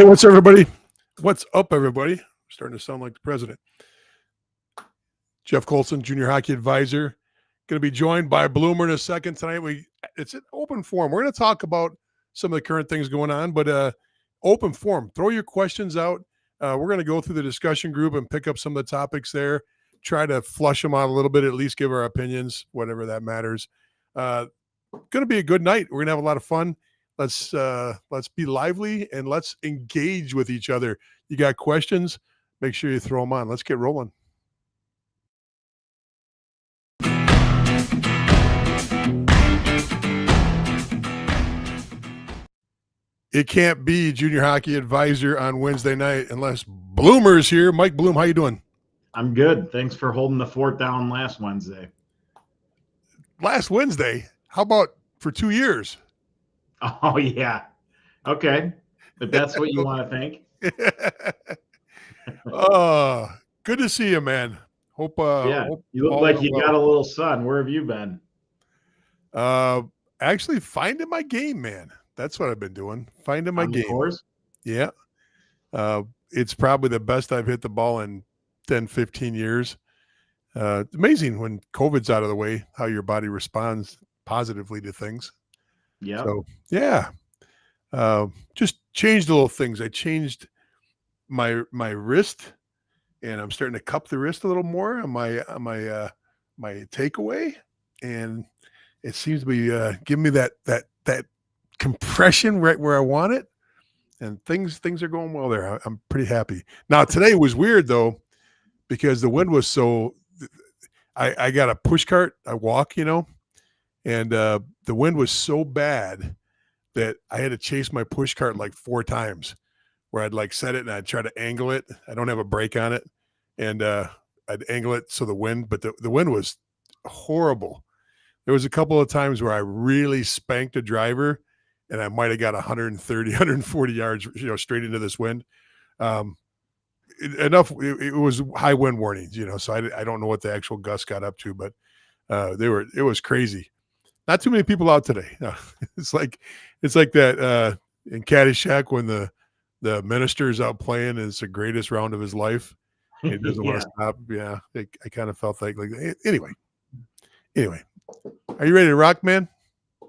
Hey, what's everybody? What's up, everybody? Starting to sound like the president. Jeff Colson, junior hockey advisor, going to be joined by Bloomer in a second tonight. It's an open forum. We're going to talk about some of the current things going on, but open forum. Throw your questions out. We're going to go through the discussion group and pick up some of the topics there. Try to flush them out a little bit. At least give our opinions, whatever that matters. Going to be a good night. We're going to have a lot of fun. Let's be lively and let's engage with each other. You got questions? Make sure you throw them on. Let's get rolling. It can't be junior hockey advisor on Wednesday night unless Bloomer's here. Mike Bloom, how you doing? I'm good. Thanks for holding the fort down last Wednesday. Last Wednesday? How about for 2 years? Oh, yeah. Okay. If that's what you want to think. Good to see you, man. Hope you look like you got a little sun. Where have you been? Actually finding my game, man. That's what I've been doing. Finding my game. Course? Yeah. It's probably the best I've hit the ball in 10, 15 years. Amazing when COVID's out of the way, how your body responds positively to things. Yeah. So, yeah. Just changed a little things. I changed my wrist, and I'm starting to cup the wrist a little more on my takeaway, and it seems to be giving me that compression right where I want it, and things are going well there. I'm pretty happy. Now today was weird though, because the wind was so. I got a push cart. I walk, and the wind was so bad that I had to chase my push cart like 4 times, where I'd like set it and I'd try to angle it. I don't have a brake on it, and I'd angle it so the wind, but the wind was horrible. There was a couple of times where I really spanked a driver, and I might have got 130, 140 yards, straight into this wind. It was high wind warnings, so I don't know what the actual gusts got up to, but it was crazy. Not too many people out today. It's like that in Caddyshack when the minister's out playing, and it's the greatest round of his life. He doesn't want to stop. Yeah, I kind of felt like anyway. Are you ready to rock, man?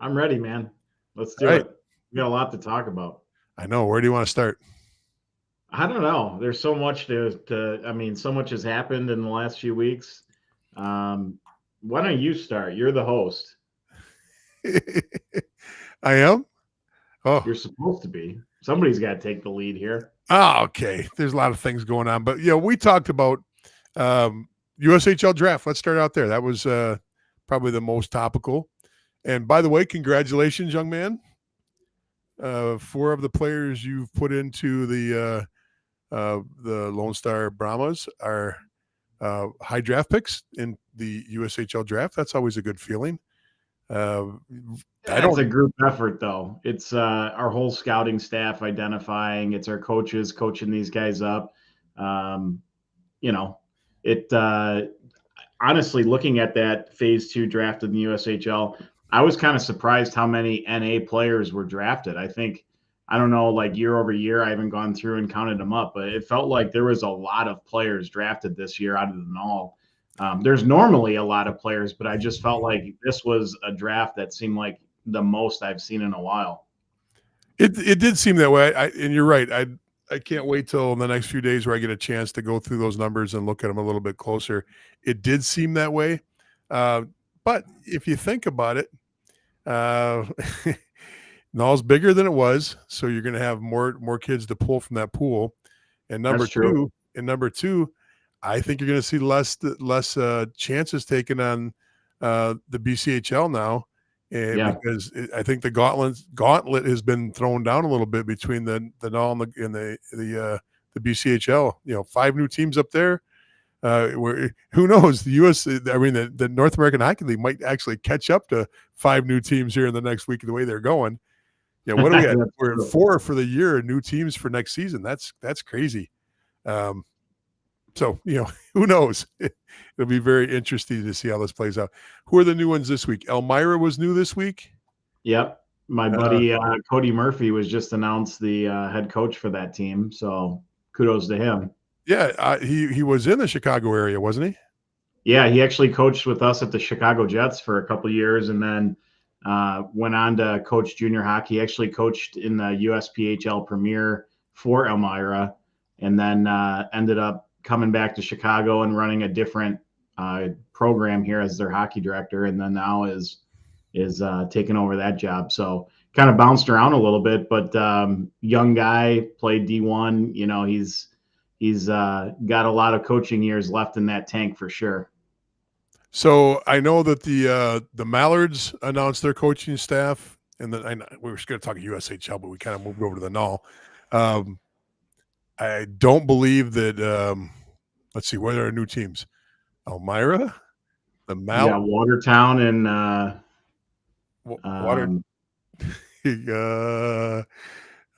I'm ready, man. Let's do it. We got a lot to talk about. I know. Where do you want to start? I don't know. There's so much so much has happened in the last few weeks. Why don't you start? You're the host. I am? Oh. You're supposed to be. Somebody's got to take the lead here. Oh, okay. There's a lot of things going on. But, we talked about USHL draft. Let's start out there. That was probably the most topical. And by the way, congratulations, young man. 4 of the players you've put into the Lone Star Brahmas are high draft picks in the USHL draft. That's always a good feeling. It's a group effort, though. It's our whole scouting staff identifying. It's our coaches coaching these guys up. Honestly, looking at that phase 2 draft in the USHL, I was kind of surprised how many NA players were drafted. I don't know, like year over year, I haven't gone through and counted them up, but it felt like there was a lot of players drafted this year out of them all. There's normally a lot of players, but I just felt like this was a draft that seemed like the most I've seen in a while. It did seem that way. And you're right. I can't wait till the next few days where I get a chance to go through those numbers and look at them a little bit closer. It did seem that way. But if you think about it, Null's bigger than it was, so you're going to have more kids to pull from that pool. And number two, I think you're going to see less chances taken on the BCHL now, because I think the gauntlet has been thrown down a little bit between the Null and the BCHL. 5 new teams up there. Who knows? The North American Hockey League might actually catch up to 5 new teams here in the next week. The way they're going, what do we have? We're at 4 for the year, new teams for next season. That's crazy. So who knows? It'll be very interesting to see how this plays out. Who are the new ones this week? Elmira was new this week. Yep. My buddy Cody Murphy was just announced the head coach for that team, so kudos to him. Yeah, he was in the Chicago area, wasn't he? Yeah, he actually coached with us at the Chicago Jets for a couple of years, and then went on to coach junior hockey. He actually coached in the USPHL Premier for Elmira, and then ended up coming back to Chicago and running a different program here as their hockey director, and then now is taking over that job. So kind of bounced around a little bit, but young guy, played D1. You know, he's got a lot of coaching years left in that tank for sure. So I know that the Mallards announced their coaching staff, and then we were going to talk USHL, but we kind of moved over to the Null. I don't believe that. Let's see, what are our new teams? Elmira, the Yeah, Watertown, and Water.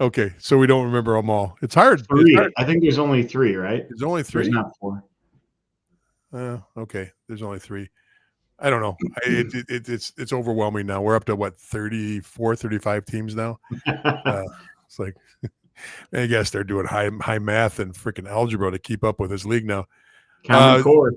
Okay, so we don't remember them all. It's hard. Three. It's hard. I think there's only three, right? There's only three. There's not four. Okay, there's only three. I don't know. It's overwhelming now. We're up to what, 34, 35 teams now. It's like, I guess they're doing high math and freaking algebra to keep up with this league now. Common Core.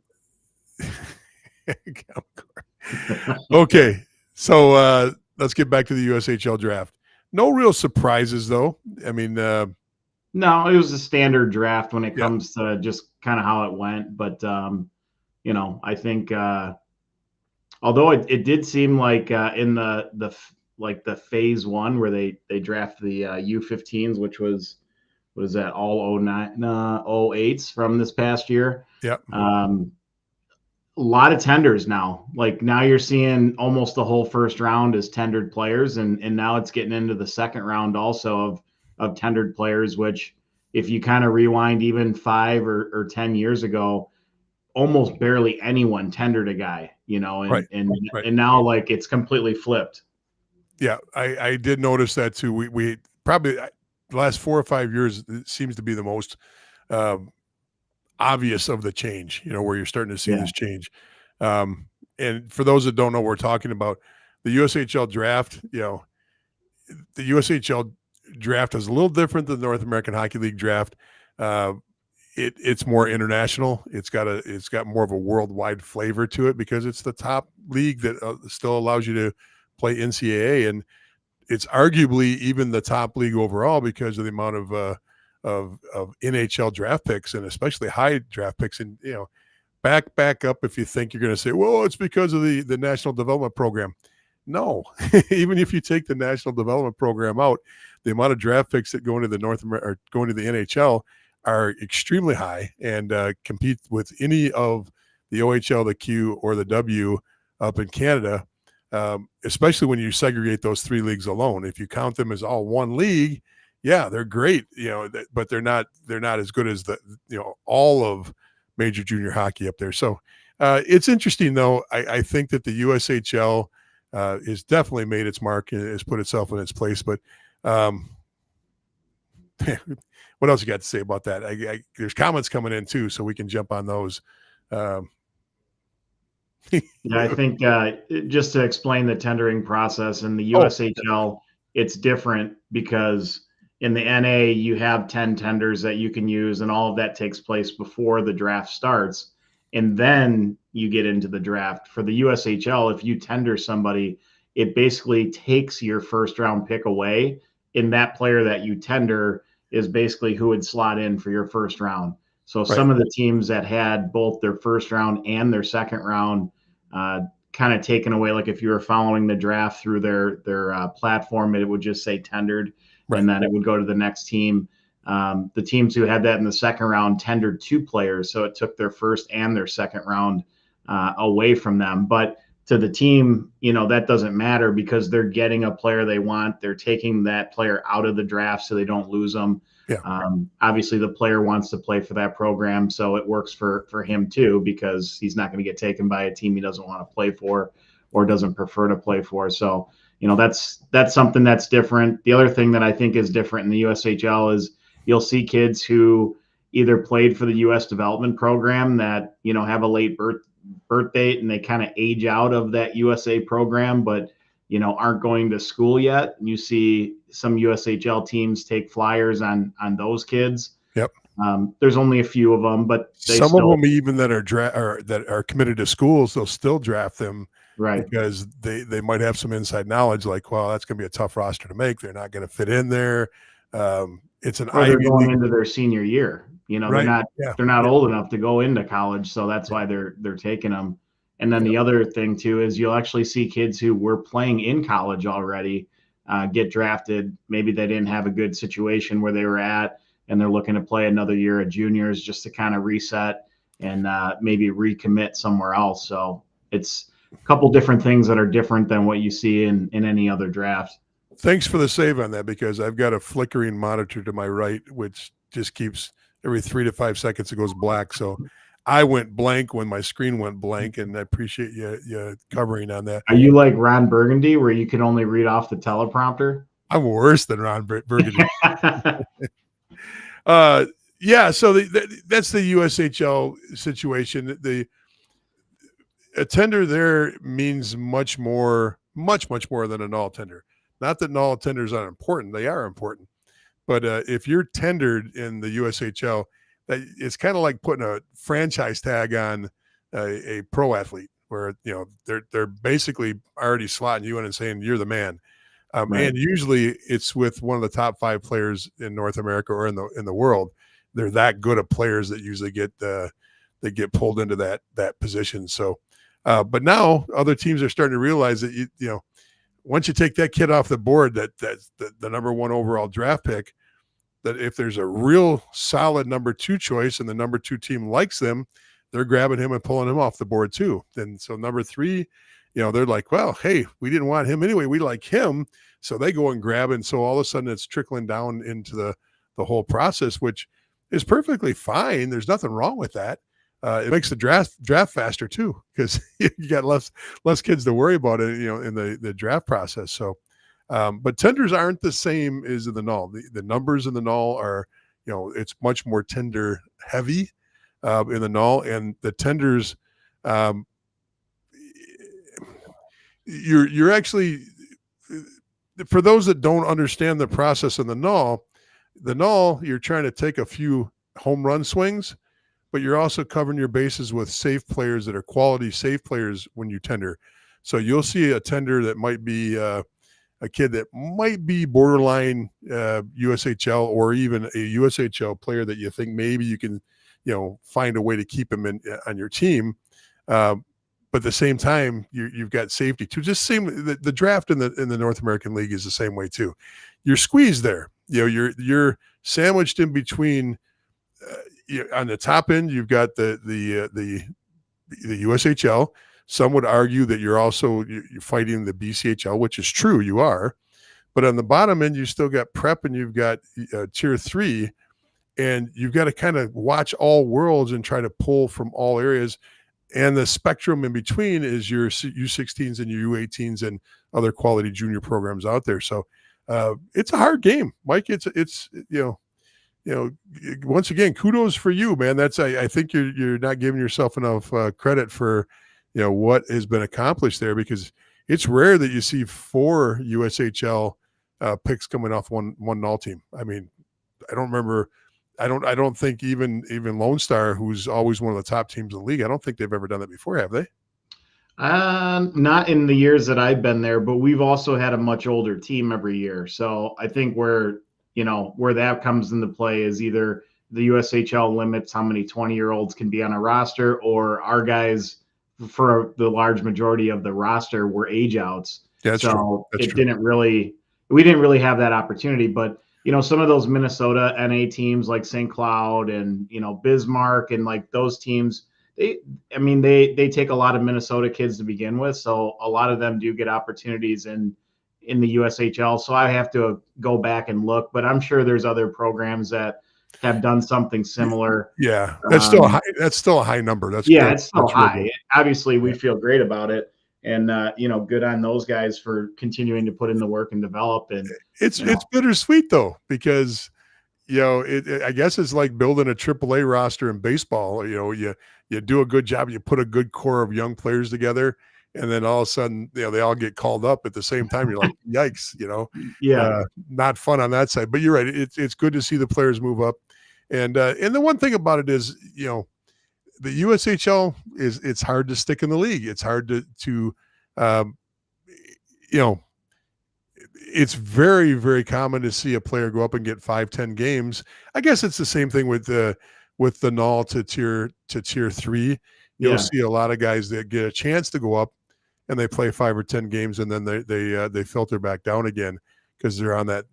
Okay, so let's get back to the USHL draft. No real surprises, though. I mean, no, it was a standard draft when it comes to just kind of how it went. But you know, I think although it did seem like in the phase one where they draft the U15s, which was, what is that, all 08s from this past year. Yeah. A lot of tenders now. Like now you're seeing almost the whole first round is tendered players, and now it's getting into the second round also of tendered players, which if you kind of rewind even 5 or 10 years ago, almost barely anyone tendered a guy, you know, and now like it's completely flipped. Yeah, I did notice that too. We probably the last 4 or 5 years, it seems to be the most obvious of the change, you know, where you're starting to see this change. And for those that don't know what we're talking about, the USHL draft, you know, the USHL draft is a little different than the North American Hockey League draft. It's more international. It's got more of a worldwide flavor to it because it's the top league that still allows you to play NCAA, and it's arguably even the top league overall because of the amount of NHL draft picks, and especially high draft picks. And you know, back up if you think you're going to say, well, it's because of the National Development Program. No, even if you take the National Development Program out, the amount of draft picks that go into the going to the NHL are extremely high and compete with any of the OHL, the Q, or the W up in Canada. Especially when you segregate those 3 leagues alone. If you count them as all one league, yeah, they're great, you know, but they're not as good as all of major junior hockey up there. So it's interesting though. I think that the USHL has definitely made its mark and has put itself in its place. But what else you got to say about that? There's comments coming in too, so we can jump on those. Yeah, I think just to explain the tendering process in the USHL, it's different because in the NA you have 10 tenders that you can use, and all of that takes place before the draft starts, and then you get into the draft. For the USHL, if you tender somebody, it basically takes your first round pick away, and that player that you tender is basically who would slot in for your first round. So some of the teams that had both their first round and their second round kind of taken away, like if you were following the draft through their platform, it would just say tendered, and then it would go to the next team. The teams who had that in the second round tendered 2 players, so it took their first and their second round away from them. But to the team, you know, that doesn't matter because they're getting a player they want. They're taking that player out of the draft so they don't lose them. Yeah. Obviously, the player wants to play for that program, so it works for him too because he's not going to get taken by a team he doesn't want to play for or doesn't prefer to play for. So, you know, that's something that's different. The other thing that I think is different in the USHL is you'll see kids who either played for the U.S. development program that, you know, have a late birth date and they kind of age out of that USA program, but aren't going to school yet. And you see some USHL teams take flyers on those kids. Yep. There's only a few of them, but some of them even that are committed to schools, they'll still draft them, right? Because they might have some inside knowledge, like, well, that's going to be a tough roster to make. They're not going to fit in there. It's an Ivy going league into their senior year. right. They're not old enough to go into college, so that's why they're taking them. And then the other thing too is you'll actually see kids who were playing in college already get drafted. Maybe they didn't have a good situation where they were at, and they're looking to play another year of juniors just to kind of reset and maybe recommit somewhere else. So it's a couple different things that are different than what you see in any other draft. Thanks for the save on that, because I've got a flickering monitor to my right, which just keeps every 3 to 5 seconds it goes black. So I went blank when my screen went blank, and I appreciate you covering on that. Are you like Ron Burgundy, where you can only read off the teleprompter? I'm worse than Ron Burgundy. Yeah, so that's the USHL situation. A tender there means much more than a null tender. Not that null tenders aren't important; they are important. But if you're tendered in the USHL, it's kind of like putting a franchise tag on a pro athlete, where they're basically already slotting you in and saying you're the man. Right. And usually it's with one of the top 5 players in North America or in the world. They're that good of players that usually get pulled into that position. So, but now other teams are starting to realize that once you take that kid off the board, that's the number 1 overall draft pick, that if there's a real solid number 2 choice and the number 2 team likes them, they're grabbing him and pulling him off the board too. And so number 3, they're like, well, hey, we didn't want him anyway. We like him. So they go and grab. And so all of a sudden it's trickling down into the whole process, which is perfectly fine. There's nothing wrong with that. It makes the draft faster too, because you got less kids to worry about it, in the draft process. So, but tenders aren't the same as in the null. The numbers in the null are, it's much more tender heavy in the null, and the tenders, you're actually, for those that don't understand the process in the null, you're trying to take a few home run swings, but you're also covering your bases with safe players that are quality safe players when you tender. So you'll see a tender that might be a kid that might be borderline USHL, or even a USHL player that you think maybe you can, find a way to keep him on your team. But at the same time, you've got safety too. Just the draft in the North American League is the same way too. You're squeezed there. You're sandwiched in between. On the top end, you've got the USHL. Some would argue that you're fighting the BCHL, which is true, you are. But on the bottom end, you still got prep, and you've got tier 3, and you've got to kind of watch all worlds and try to pull from all areas. And the spectrum in between is your U16s and your U18s and other quality junior programs out there. So it's a hard game, Mike. It's once again, kudos for you, man. I think you're not giving yourself enough credit for, what has been accomplished there, because it's rare that you see 4 USHL picks coming off one null team. I mean, I don't remember. I don't think even Lone Star, who's always one of the top teams in the league, I don't think they've ever done that before, have they? Not in the years that I've been there, but we've also had a much older team every year. So I think where that comes into play is either the USHL limits how many 20-year-olds can be on a roster, or our guys, for the large majority of the roster, were age outs. Yeah, that's true. That's true. We didn't really have that opportunity, but some of those Minnesota NA teams like St. Cloud and, Bismarck and like those teams, they take a lot of Minnesota kids to begin with. So a lot of them do get opportunities in the USHL. So I have to go back and look, but I'm sure there's other programs that have done something similar. Yeah. That's still a high number. It's still high. Obviously we feel great about it. And, good on those guys for continuing to put in the work and develop. And it's bittersweet though, because, I guess it's like building a AAA roster in baseball. You do a good job. You put a good core of young players together, and then all of a sudden, they all get called up at the same time. You're like, yikes, Yeah. not fun on that side. But you're right. It's good to see the players move up. And the one thing about it is, the USHL it's hard to stick in the league. It's hard to um, it's very, very common to see a player go up and get 5-10 games. I guess it's the same thing with the null to tier 3. You'll see a lot of guys that get a chance to go up and they play 5 or 10 games, and then they filter back down again because they're on that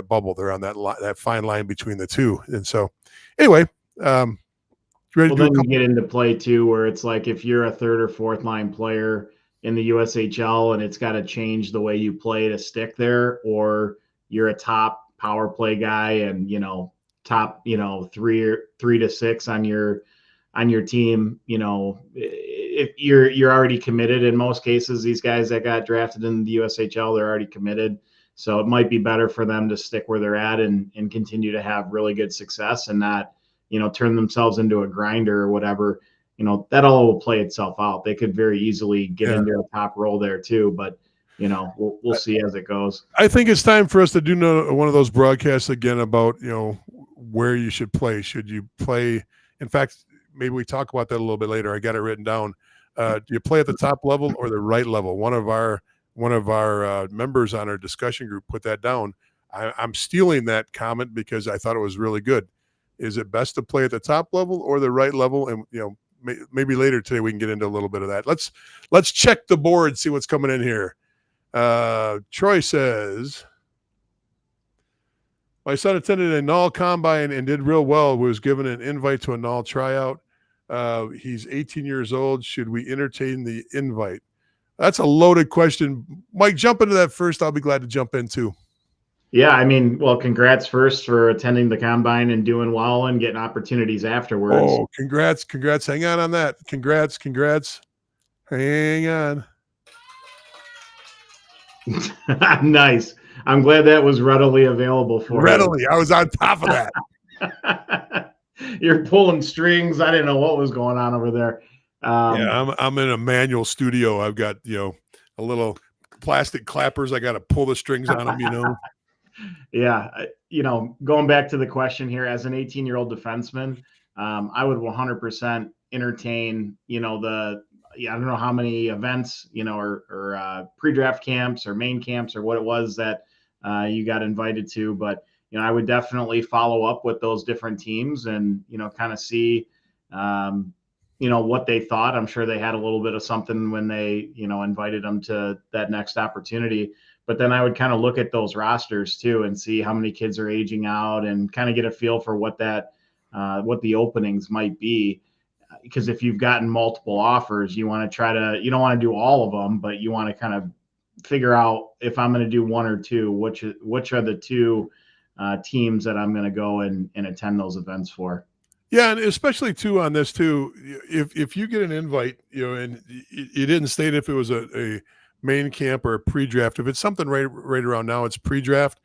bubble. They're on that fine line between the two. And so, anyway, then you get into play too, where it's like if you're a third or fourth line player in the USHL and it's got to change the way you play to stick there, or you're a top power play guy and top 3 to 6 on your team, if you're already committed. In most cases, these guys that got drafted in the USHL, they're already committed, so it might be better for them to stick where they're at and continue to have really good success and not turn themselves into a grinder or whatever. That all will play itself out. They could very easily get into a top role there too, but we'll see as it goes. I think it's time for us to do one of those broadcasts again about where you should play. Should you play? In fact, maybe we talk about that a little bit later. I got it written down. Do you play at the top level or the right level? One of our members on our discussion group put that down. I'm stealing that comment because I thought it was really good. Is it best to play at the top level or the right level? And maybe later today we can get into a little bit of that. Let's check the board, see what's coming in here. Troy says, my son attended a null combine and did real well. Was given an invite to a null tryout. He's 18 years old. Should we entertain the invite? That's a loaded question. Mike, jump into that first. I'll be glad to jump in too. Yeah, I mean, well, congrats first for attending the combine and doing well and getting opportunities afterwards. Oh, congrats. Hang on that. Congrats. Hang on. Nice. I'm glad that was readily available for you. I was on top of that. You're pulling strings. I didn't know what was going on over there. I'm in a manual studio. I've got, a little plastic clappers. I got to pull the strings on them, Yeah. Going back to the question here, as an 18-year-old defenseman, I would 100% entertain, I don't know how many events, or pre-draft camps or main camps or what it was that you got invited to. But, I would definitely follow up with those different teams and, kind of see, what they thought. I'm sure they had a little bit of something when they, invited them to that next opportunity. But then I would kind of look at those rosters too and see how many kids are aging out and kind of get a feel for what the openings might be. Because if you've gotten multiple offers, you want to you don't want to do all of them, but you want to kind of figure out, if I'm going to do one or two, which are the two teams that I'm going to go and attend those events for. Yeah, and especially too on this too, if you get an invite, and you didn't state if it was a main camp or a pre-draft. If it's something right around now, it's pre-draft.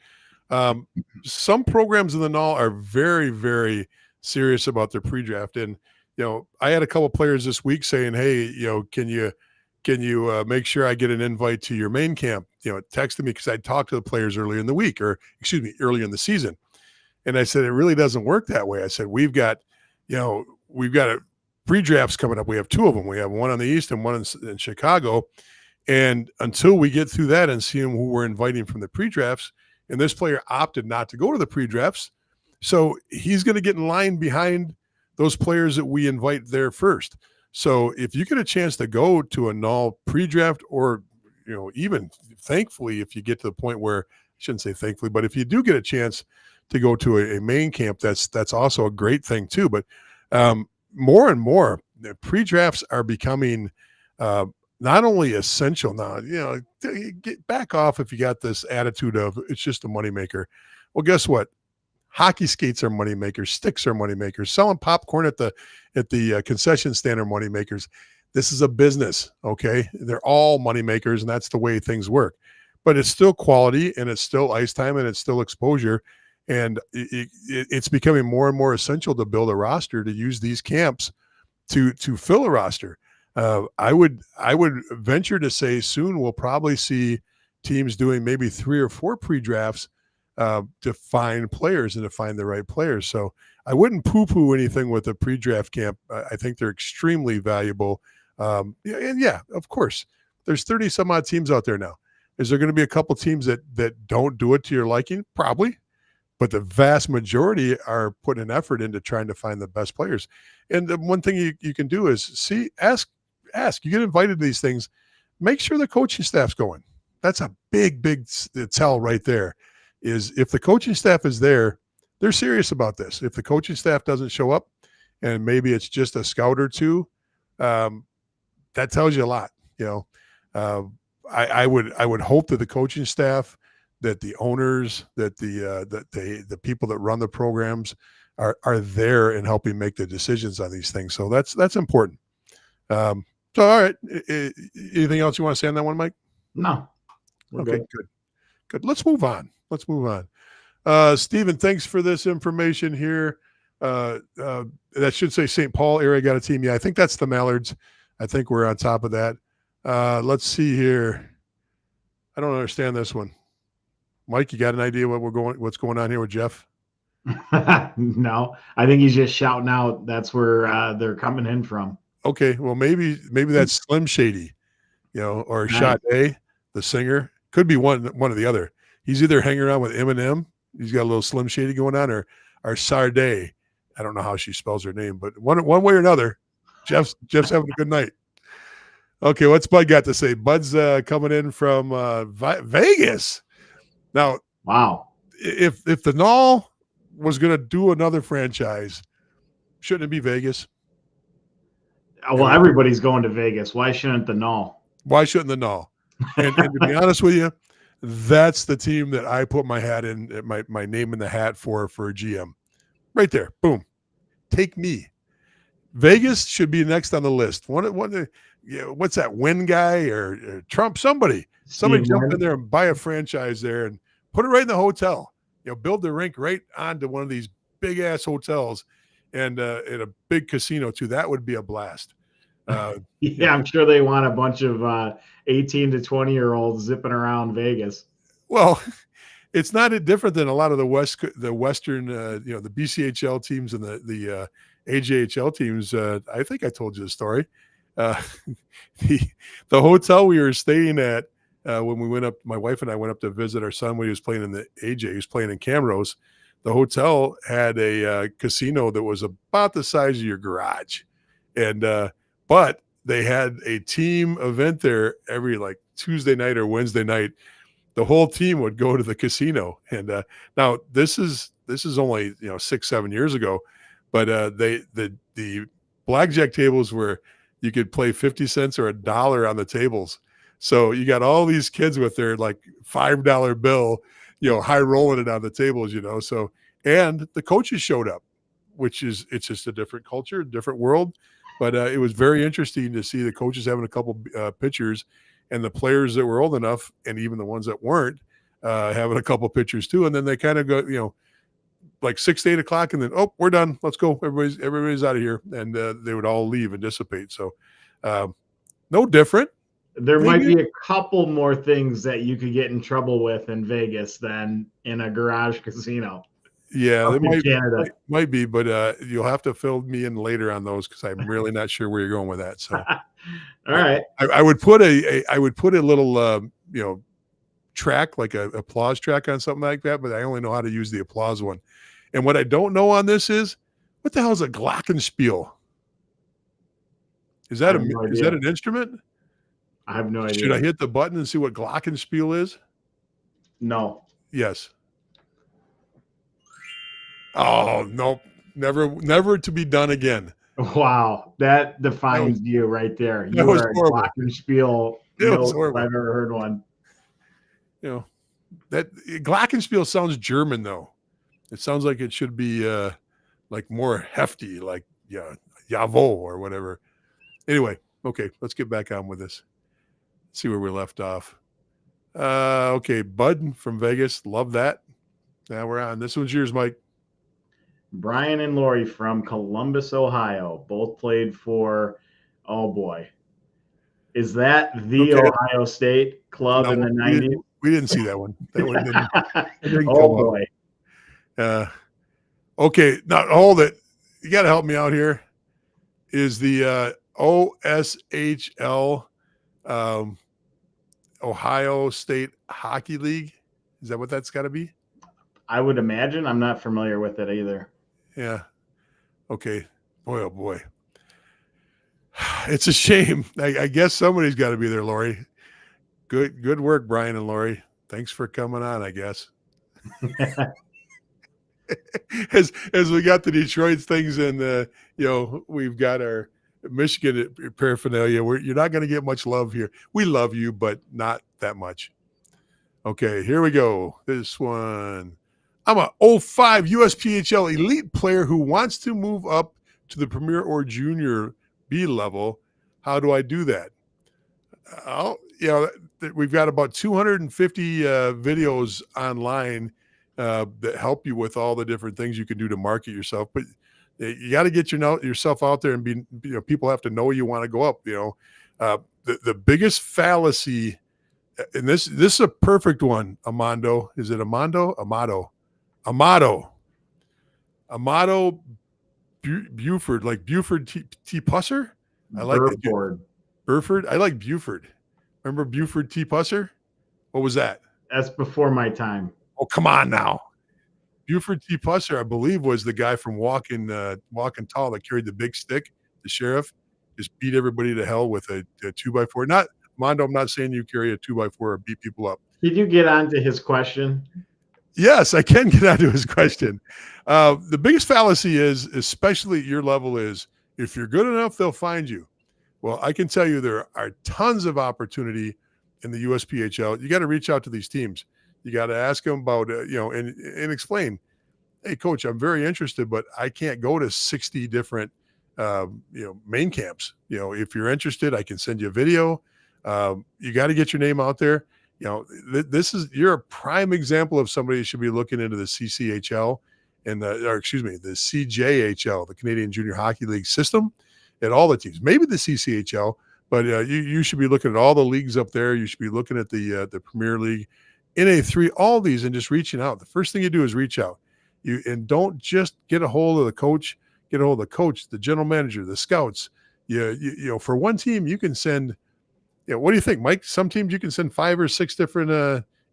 Some programs in the null are very, very serious about their pre-draft. And, I had a couple players this week saying, hey, can you make sure I get an invite to your main camp? Texted me because I talked to the players earlier in the week, earlier in the season. And I said, it really doesn't work that way. I said, we've got pre-drafts coming up. We have 2 of them. We have one on the East and one in Chicago. And until we get through that and see who we're inviting from the pre-drafts, and this player opted not to go to the pre-drafts, so he's going to get in line behind those players that we invite there first. So if you get a chance to go to a null pre-draft, or even thankfully, if you get to the point where, I shouldn't say thankfully, but if you do get a chance to go to a main camp, that's also a great thing too. But more and more, the pre-drafts are becoming not only essential now, get back off if you got this attitude of it's just a moneymaker. Well, guess what? Hockey skates are moneymakers. Sticks are moneymakers. Selling popcorn at the concession stand are moneymakers. This is a business, okay? They're all moneymakers, and that's the way things work. But it's still quality, and it's still ice time, and it's still exposure. And it's becoming more and more essential to build a roster, to use these camps to fill a roster. I would venture to say soon we'll probably see teams doing maybe 3 or 4 pre-drafts to find players and to find the right players. So I wouldn't poo-poo anything with a pre-draft camp. I think they're extremely valuable. And yeah, of course, there's 30 some odd teams out there now. Is there going to be a couple teams that don't do it to your liking? Probably. But the vast majority are putting an effort into trying to find the best players. And the one thing you can do is ask. You get invited to these things, make sure the coaching staff's going. That's a big tell right there. Is if the coaching staff is there, they're serious about this. If the coaching staff doesn't show up, and maybe it's just a scout or two, that tells you a lot. I would hope that the coaching staff, that the owners, that the people that run the programs are there and helping make the decisions on these things. So that's important. So all right, anything else you want to say on that one, Mike? No. Okay, good. Let's move on. Stephen, thanks for this information here. That should say St. Paul area got a team. Yeah, I think that's the Mallards. I think we're on top of that. Let's see here. I don't understand this one. Mike, you got an idea what's going on here with Jeff? No, I think he's just shouting out. That's where they're coming in from. Okay, well maybe that's Slim Shady, or nice. Sade, the singer. Could be one or the other. He's either hanging around with Eminem. He's got a little Slim Shady going on, or Sade. I don't know how she spells her name, but one way or another, Jeff's having a good night. Okay, what's Bud got to say? Bud's coming in from Vegas. Now, wow. If the Null was going to do another franchise, shouldn't it be Vegas? Well, everybody's going to Vegas. Why shouldn't the Null? Why shouldn't the Null? And to be honest with you, that's the team that I put my hat in, my name in the hat for a GM. Right there. Boom. Take me. Vegas should be next on the list. What's that, Wynn guy or Trump? Somebody jump in there and buy a franchise there and put it right in the hotel. Build the rink right onto one of these big ass hotels and in a big casino too. That would be a blast. Yeah, I'm sure they want a bunch of 18 to 20-year-olds zipping around Vegas. Well, it's not different than a lot of the Western, the BCHL teams and the AJHL teams. I think I told you the story. The hotel we were staying at when we went up, my wife and I went up to visit our son when he was playing in the AJ. He was playing in Camrose. The hotel had a casino that was about the size of your garage, and but they had a team event there every Tuesday night or Wednesday night. The whole team would go to the casino, and now this is only 6-7 years ago, but the blackjack tables were, you could play 50 cents or $1 on the tables. So you got all these kids with their $5 bill, high rolling it on the tables, So, and the coaches showed up, it's just a different culture, different world. But it was very interesting to see the coaches having a couple pitchers, and the players that were old enough, and even the ones that weren't, having a couple pitchers too. And then they kind of go, 6 to 8 o'clock, and then, oh, we're done. Let's go. Everybody's out of here. And they would all leave and dissipate. So no different. There might be a couple more things that you could get in trouble with in Vegas than in a garage casino. Yeah, there might be, but you'll have to fill me in later on those, because I'm really not sure where you're going with that. So, all right, I would put a little track, like a applause track on something like that, but I only know how to use the applause one. And what I don't know on this is, what the hell is a glockenspiel? Is that an instrument? I have no idea. Should I hit the button and see what glockenspiel is? No. Yes. Oh, nope. Never to be done again. Wow. That defines you right there. You are a glockenspiel. If I've ever heard one. That glockenspiel sounds German though. It sounds like it should be more hefty, Javo or whatever. Anyway, okay, let's get back on with this. Let's see where we left off. Okay, Bud from Vegas. Love that. Now we're on. This one's yours, Mike. Brian and Lori from Columbus, Ohio. Both played for, oh boy, Is that the Okay. Ohio State club No, in the we 90s? didn't see that one. That one didn't, it didn't Oh come boy. up. Okay, now hold it. You got to help me out here. Is the OSHL Ohio State Hockey League? Is that what that's got to be? I would imagine. I'm not familiar with it either. Yeah. Okay. Boy, oh boy. It's a shame. I guess somebody's got to be there, Lori. Good work, Brian and Lori. Thanks for coming on, I guess. as we got the Detroit things and we've got our Michigan paraphernalia. You're not going to get much love here. We love you, but not that much. Okay, here we go. This one. I'm a 05 USPHL elite player who wants to move up to the Premier or Junior B level. How do I do that? We've got about 250 videos online that help you with all the different things you can do to market yourself. But you got to get yourself out there and be. People have to know you want to go up. The biggest fallacy, and this is a perfect one. Amado, is it Amado? Amado Buford, like Buford T. Pusser. I like Burford. I like Buford. Remember Buford T. Pusser? What was that? That's before my time. Oh, come on now. Buford T. Pusser, I believe, was the guy from Walking Tall that carried the big stick. The sheriff just beat everybody to hell with a 2x4. Not Mondo. I'm not saying you carry a 2x4 or beat people up. Did you get onto his question? Yes, I can get onto his question. The biggest fallacy is, especially at your level, is if you're good enough, they'll find you. Well, I can tell you there are tons of opportunity in the USPHL. You got to reach out to these teams. You got to ask them about, and explain, hey, coach, I'm very interested, but I can't go to 60 different, main camps. If you're interested, I can send you a video. You got to get your name out there. You're a prime example of somebody who should be looking into the CCHL and the CJHL, the Canadian Junior Hockey League system, at all the teams, maybe the CCHL, but you should be looking at all the leagues up there. You should be looking at the Premier League, NA3, all these, and just reaching out. The first thing you do is reach out. And don't just get a hold of the coach. Get a hold of the coach, the general manager, the scouts. For one team, you can send. What do you think, Mike? Some teams you can send 5 or 6 different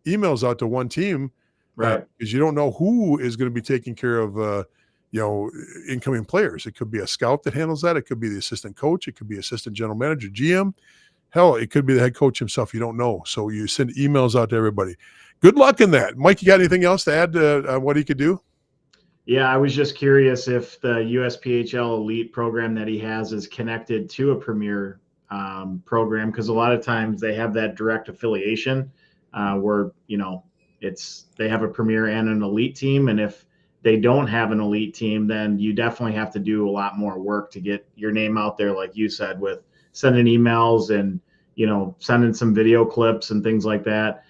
emails out to one team, right? Because you don't know who is going to be taking care of incoming players. It could be a scout that handles that. It could be the assistant coach. It could be assistant general manager, GM. Hell, it could be the head coach himself. You don't know. So you send emails out to everybody. Good luck in that. Mike, you got anything else to add to what he could do? Yeah, I was just curious if the USPHL elite program that he has is connected to a premier program, because a lot of times they have that direct affiliation where they have a premier and an elite team, and if they don't have an elite team, then you definitely have to do a lot more work to get your name out there, like you said, with sending emails and sending some video clips and things like that.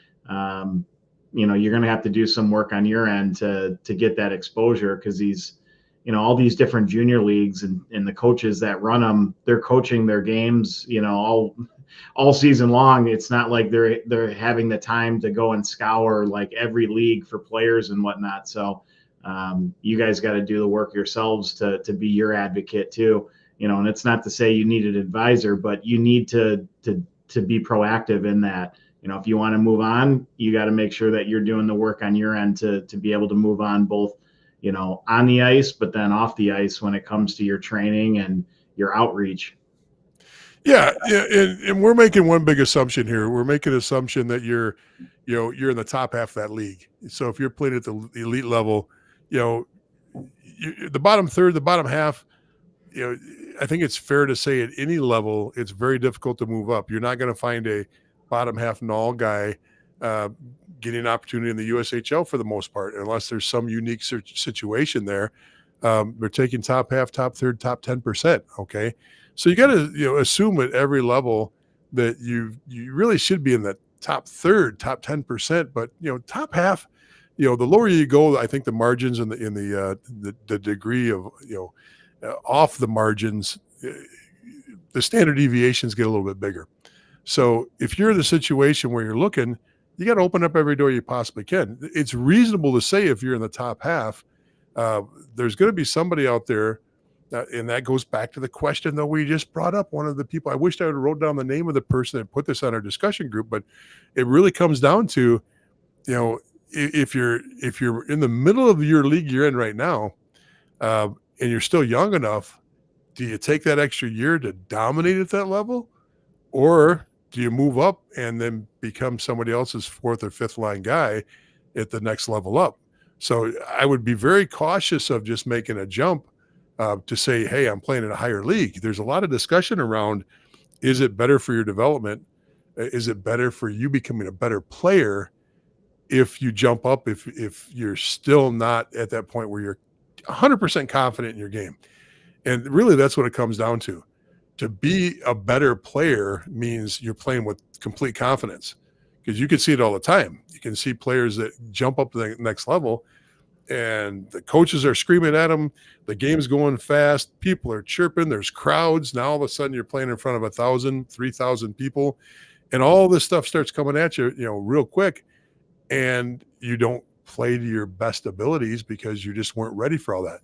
You're going to have to do some work on your end to get that exposure, because these all these different junior leagues and the coaches that run them, they're coaching their games all season long. It's not like they're having the time to go and scour like every league for players and whatnot. So you guys got to do the work yourselves to be your advocate too. And it's not to say you need an advisor, but you need to be proactive in that. If you want to move on, you got to make sure that you're doing the work on your end to be able to move on both on the ice, but then off the ice when it comes to your training and your outreach. Yeah. And we're making one big assumption here. We're making an assumption that you're in the top half of that league. So if you're playing at the elite level, the bottom third, the bottom half, I think it's fair to say at any level, it's very difficult to move up. You're not going to find a bottom half null guy getting an opportunity in the USHL for the most part, unless there's some unique situation there. They're taking top half, top third, top 10%. Okay. So you got to, assume at every level that you really should be in the top third, top 10%, but top half, the lower you go, I think the margins and the degree of, off the margins, the standard deviations get a little bit bigger. So if you're in the situation where you're looking, you got to open up every door you possibly can. It's reasonable to say if you're in the top half, uh, there's going to be somebody out there. And that goes back to the question that we just brought up. One of the people, I wished I would have wrote down the name of the person that put this on our discussion group, but it really comes down to, if you're in the middle of your league you're in right now, and you're still young enough, do you take that extra year to dominate at that level? Or do you move up and then become somebody else's fourth or fifth line guy at the next level up? So I would be very cautious of just making a jump to say, hey, I'm playing in a higher league. There's a lot of discussion around, is it better for your development? Is it better for you becoming a better player if you jump up, if you're still not at that point where you're 100% confident in your game? And really, that's what it comes down to. To be a better player means you're playing with complete confidence, because you can see it all the time. You can see players that jump up to the next level and the coaches are screaming at them. The game's going fast. People are chirping. There's crowds. Now all of a sudden you're playing in front of 1,000, 3,000 people, and all this stuff starts coming at you, real quick. And you don't play to your best abilities because you just weren't ready for all that.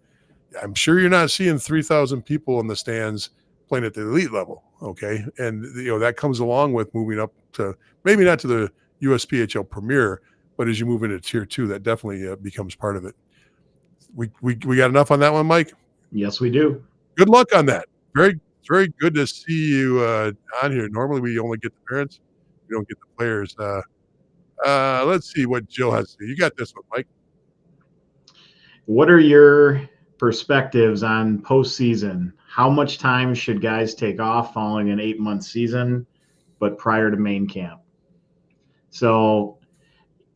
I'm sure you're not seeing 3,000 people in the stands playing at the elite level. Okay. And that comes along with moving up to, maybe not to the USPHL Premier, but as you move into tier 2, that definitely becomes part of it. We got enough on that one, Mike? Yes, we do. Good luck on that. Very, very good to see you on here. Normally we only get the parents. We don't get the players. Let's see what Jill has to say. You got this one, Mike. What are your perspectives on postseason? How much time should guys take off following an 8-month season, but prior to main camp? So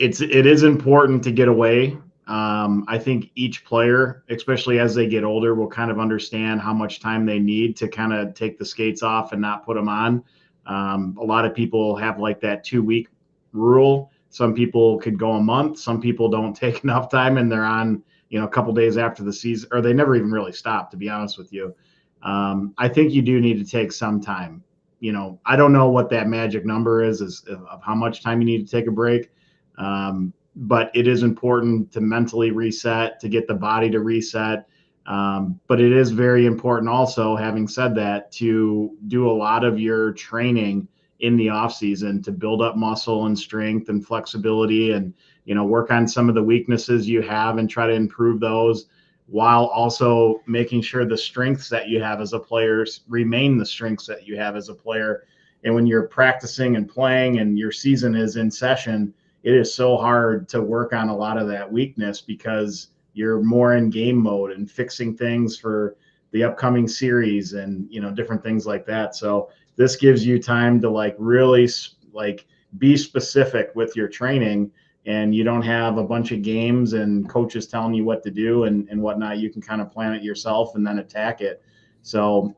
it is important to get away. I think each player, especially as they get older, will kind of understand how much time they need to kind of take the skates off and not put them on. A lot of people have like that 2-week rule. Some people could go a month. Some people don't take enough time and they're on, a couple days after the season, or they never even really stop, to be honest with you. I think you do need to take some time. I don't know what that magic number is of how much time you need to take a break. But it is important to mentally reset, to get the body to reset. But it is very important also, having said that, to do a lot of your training in the off season to build up muscle and strength and flexibility, and work on some of the weaknesses you have and try to improve those, while also making sure the strengths that you have as a player remain the strengths that you have as a player. And when you're practicing and playing and your season is in session, it is so hard to work on a lot of that weakness because you're more in game mode and fixing things for the upcoming series and, different things like that. So this gives you time to really be specific with your training, and you don't have a bunch of games and coaches telling you what to do and whatnot. You can kind of plan it yourself and then attack it. So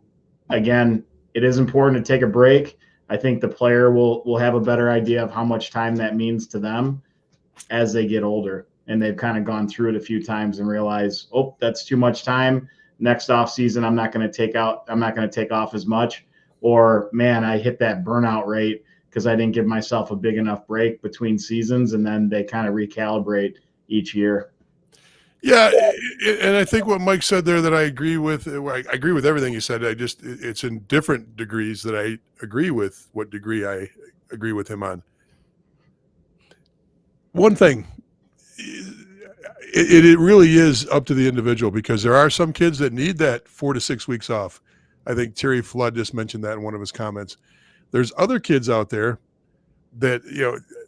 again, it is important to take a break. I think the player will have a better idea of how much time that means to them as they get older, and they've kind of gone through it a few times and realize, oh, that's too much time. Next off season, I'm not going to take off as much, or man, I hit that burnout rate because I didn't give myself a big enough break between seasons, and then they kind of recalibrate each year. Yeah, and I think what Mike said there that I agree with. I agree with everything he said. It's in different degrees that I agree with what degree I agree with him on. One thing, it really is up to the individual, because there are some kids that need that 4 to 6 weeks off. I think Terry Flood just mentioned that in one of his comments. There's other kids out there that,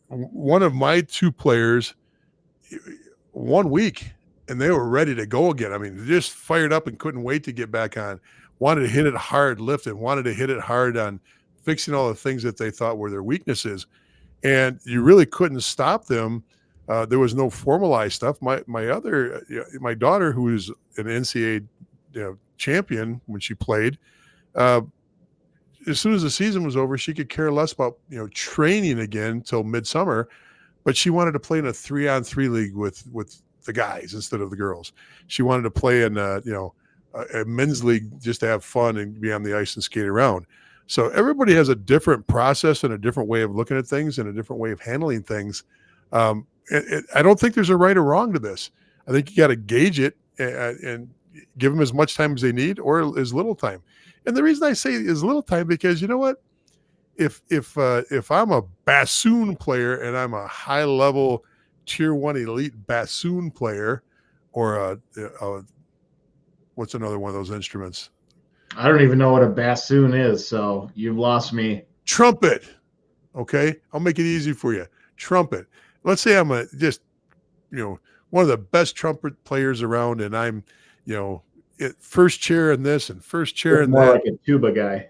one of my 2 players, 1 week, and they were ready to go again. I mean, they just fired up and couldn't wait to get back on, wanted to hit it hard lifting, wanted to hit it hard on fixing all the things that they thought were their weaknesses. And you really couldn't stop them. There was no formalized stuff. My daughter, who is an NCAA champion when she played, as soon as the season was over, she could care less about training again till midsummer, but she wanted to play in a 3-on-3 league with the guys instead of the girls. She wanted to play in a men's league just to have fun and be on the ice and skate around. So everybody has a different process and a different way of looking at things and a different way of handling things. I don't think there's a right or wrong to this. I think you got to gauge it and give them as much time as they need or as little time. And the reason I say is little time because you know what? If I'm a bassoon player and I'm a high level tier 1 elite bassoon player, or what's another one of those instruments? I don't even know what a bassoon is, so you've lost me. Trumpet. Okay, I'll make it easy for you. Trumpet. Let's say I'm one of the best trumpet players around, and I'm first chair in this and first chair in more that. Like a tuba guy.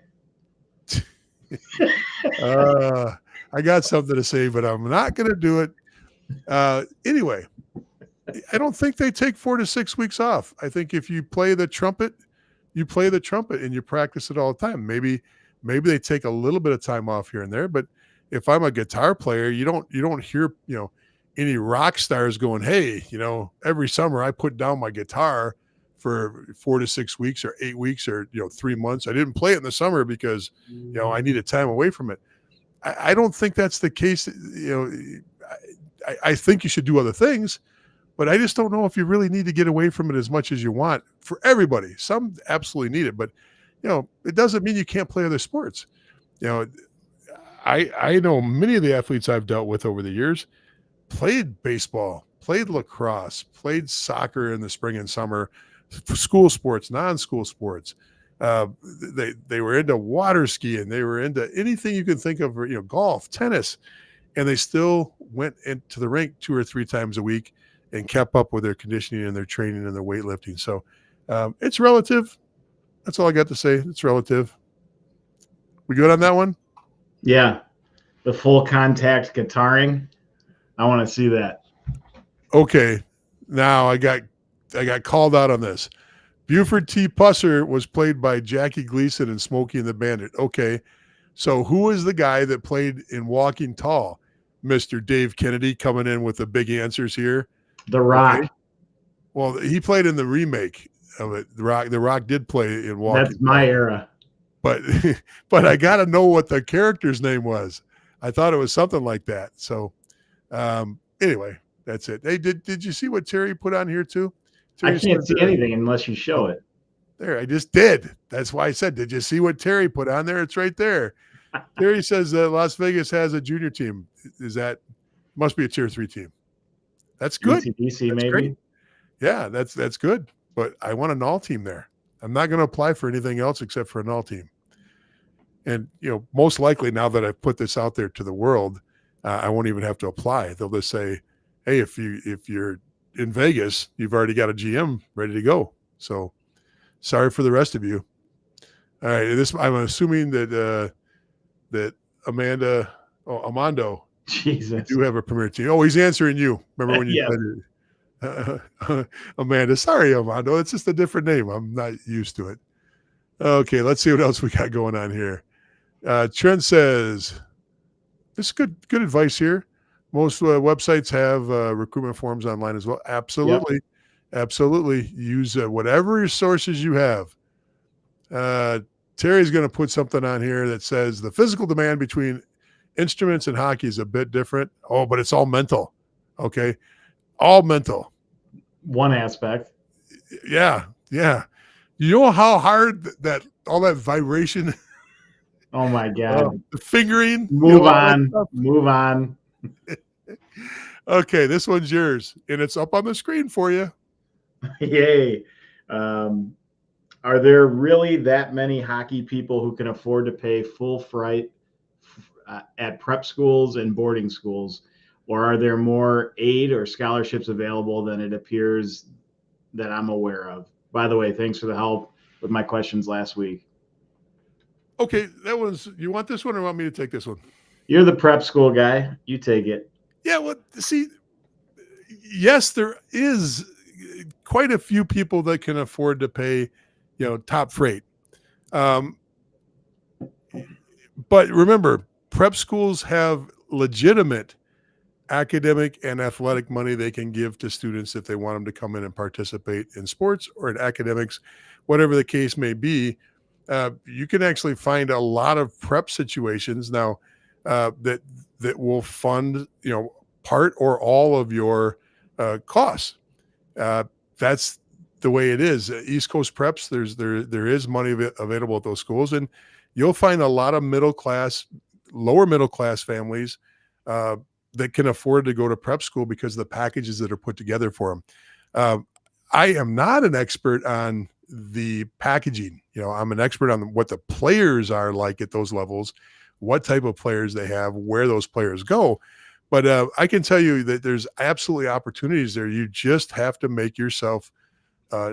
I got something to say, but I'm not going to do it. Anyway, I don't think they take 4 to 6 weeks off. I think if you play the trumpet, you play the trumpet and you practice it all the time. Maybe they take a little bit of time off here and there, but if I'm a guitar player, you don't hear, any rock stars going, hey, every summer I put down my guitar for 4 to 6 weeks or 8 weeks or 3 months. I didn't play it in the summer because I needed time away from it. I don't think that's the case. I think you should do other things, but I just don't know if you really need to get away from it as much as you want for everybody. Some absolutely need it, but it doesn't mean you can't play other sports. I know many of the athletes I've dealt with over the years played baseball, played lacrosse, played soccer in the spring and summer, school sports, non-school sports. They were into water skiing. They were into anything you can think of, golf, tennis, and they still went into the rink 2 or 3 times a week and kept up with their conditioning and their training and their weightlifting. So it's relative. That's all I got to say. It's relative. We good on that one? Yeah. The full contact guitaring. I want to see that. Okay. Now I got called out on this. Buford T. Pusser was played by Jackie Gleason in Smokey and the Bandit. Okay. So who is the guy that played in Walking Tall? Mr. Dave Kennedy coming in with the big answers here. The Rock. Okay. Well, he played in the remake of it. The Rock did play in Walking Tall. That's my era. But I got to know what the character's name was. I thought it was something like that. So anyway, that's it. Hey, did you see what Terry put on here too? Terry I can't see anything unless you show it. There, I just did. That's why I said, did you see what Terry put on there? It's right there. Terry says that Las Vegas has a junior team. Must be a tier 3 team. That's good. DC that's maybe. Great. Yeah, that's good. But I want an all team there. I'm not going to apply for anything else except for an all team. And most likely now that I've put this out there to the world, I won't even have to apply. They'll just say, "Hey, if you're in Vegas, you've already got a GM ready to go." So, sorry for the rest of you. All right, I'm assuming that Armando, Jesus, do have a premier team. Oh, he's answering you. Remember when you said it? Amanda, sorry, Armando. It's just a different name. I'm not used to it. Okay, let's see what else we got going on here. Trent says, this is good advice here. Most websites have recruitment forms online as well. Absolutely. Yep. Absolutely. Use whatever sources you have. Terry's going to put something on here that says the physical demand between instruments and hockey is a bit different. Oh, but it's all mental. Okay. All mental. One aspect. Yeah. Yeah. You know how hard that all that vibration. Oh my God. The fingering. Move on. Okay. This one's yours and it's up on the screen for you. Yay. Are there really that many hockey people who can afford to pay full freight at prep schools and boarding schools? Or are there more aid or scholarships available than it appears that I'm aware of? By the way, thanks for the help with my questions last week. Okay, you want this one or want me to take this one? You're the prep school guy. You take it. Yeah, well, see, yes, there is quite a few people that can afford to pay, top freight. But remember, prep schools have legitimate academic and athletic money they can give to students if they want them to come in and participate in sports or in academics, whatever the case may be. you can actually find a lot of prep situations now that will fund, part or all of your costs. Uh, that's the way it is. East Coast preps, there is money available at those schools, and you'll find a lot of lower middle class families uh, that can afford to go to prep school because of the packages that are put together for them. Uh, I am not an expert on the packaging. I'm an expert on what the players are like at those levels, what type of players they have, where those players go. But I can tell you that there's absolutely opportunities there. You just have to make yourself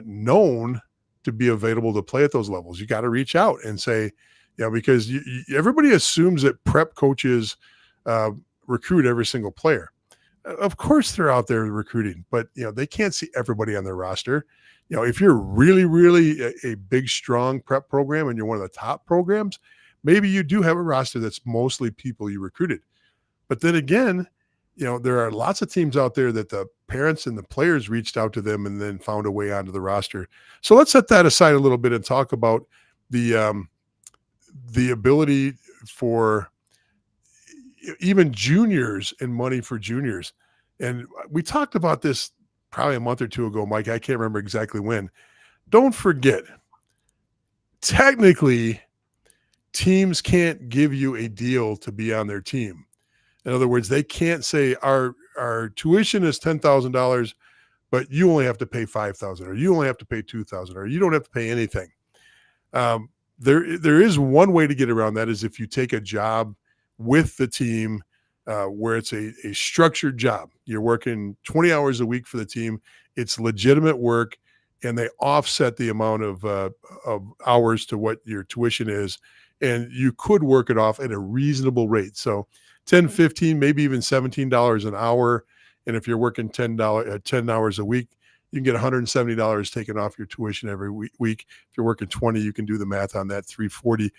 known to be available to play at those levels. You got to reach out and say, because everybody assumes that prep coaches uh, recruit every single player. Of course, they're out there recruiting, but they can't see everybody on their roster. If you're really, really a big, strong prep program and you're one of the top programs, maybe you do have a roster that's mostly people you recruited. But then again, there are lots of teams out there that the parents and the players reached out to them and then found a way onto the roster. So let's set that aside a little bit and talk about the ability for even juniors and money for juniors. And we talked about this probably a month or two ago, Mike. I can't remember exactly when. Don't forget, technically, teams can't give you a deal to be on their team. In other words, they can't say our tuition is $10,000, but you only have to pay $5,000, or you only have to pay $2,000, or you don't have to pay anything. There is one way to get around that, is if you take a job with the team where it's a structured job. You're working 20 hours a week for the team. It's legitimate work, and they offset the amount of hours to what your tuition is, and you could work it off at a reasonable rate. So 10, 15, maybe even $17 an hour. And if you're working 10 hours a week, you can get $170 taken off your tuition every week. If you're working 20, you can do the math on that, $340.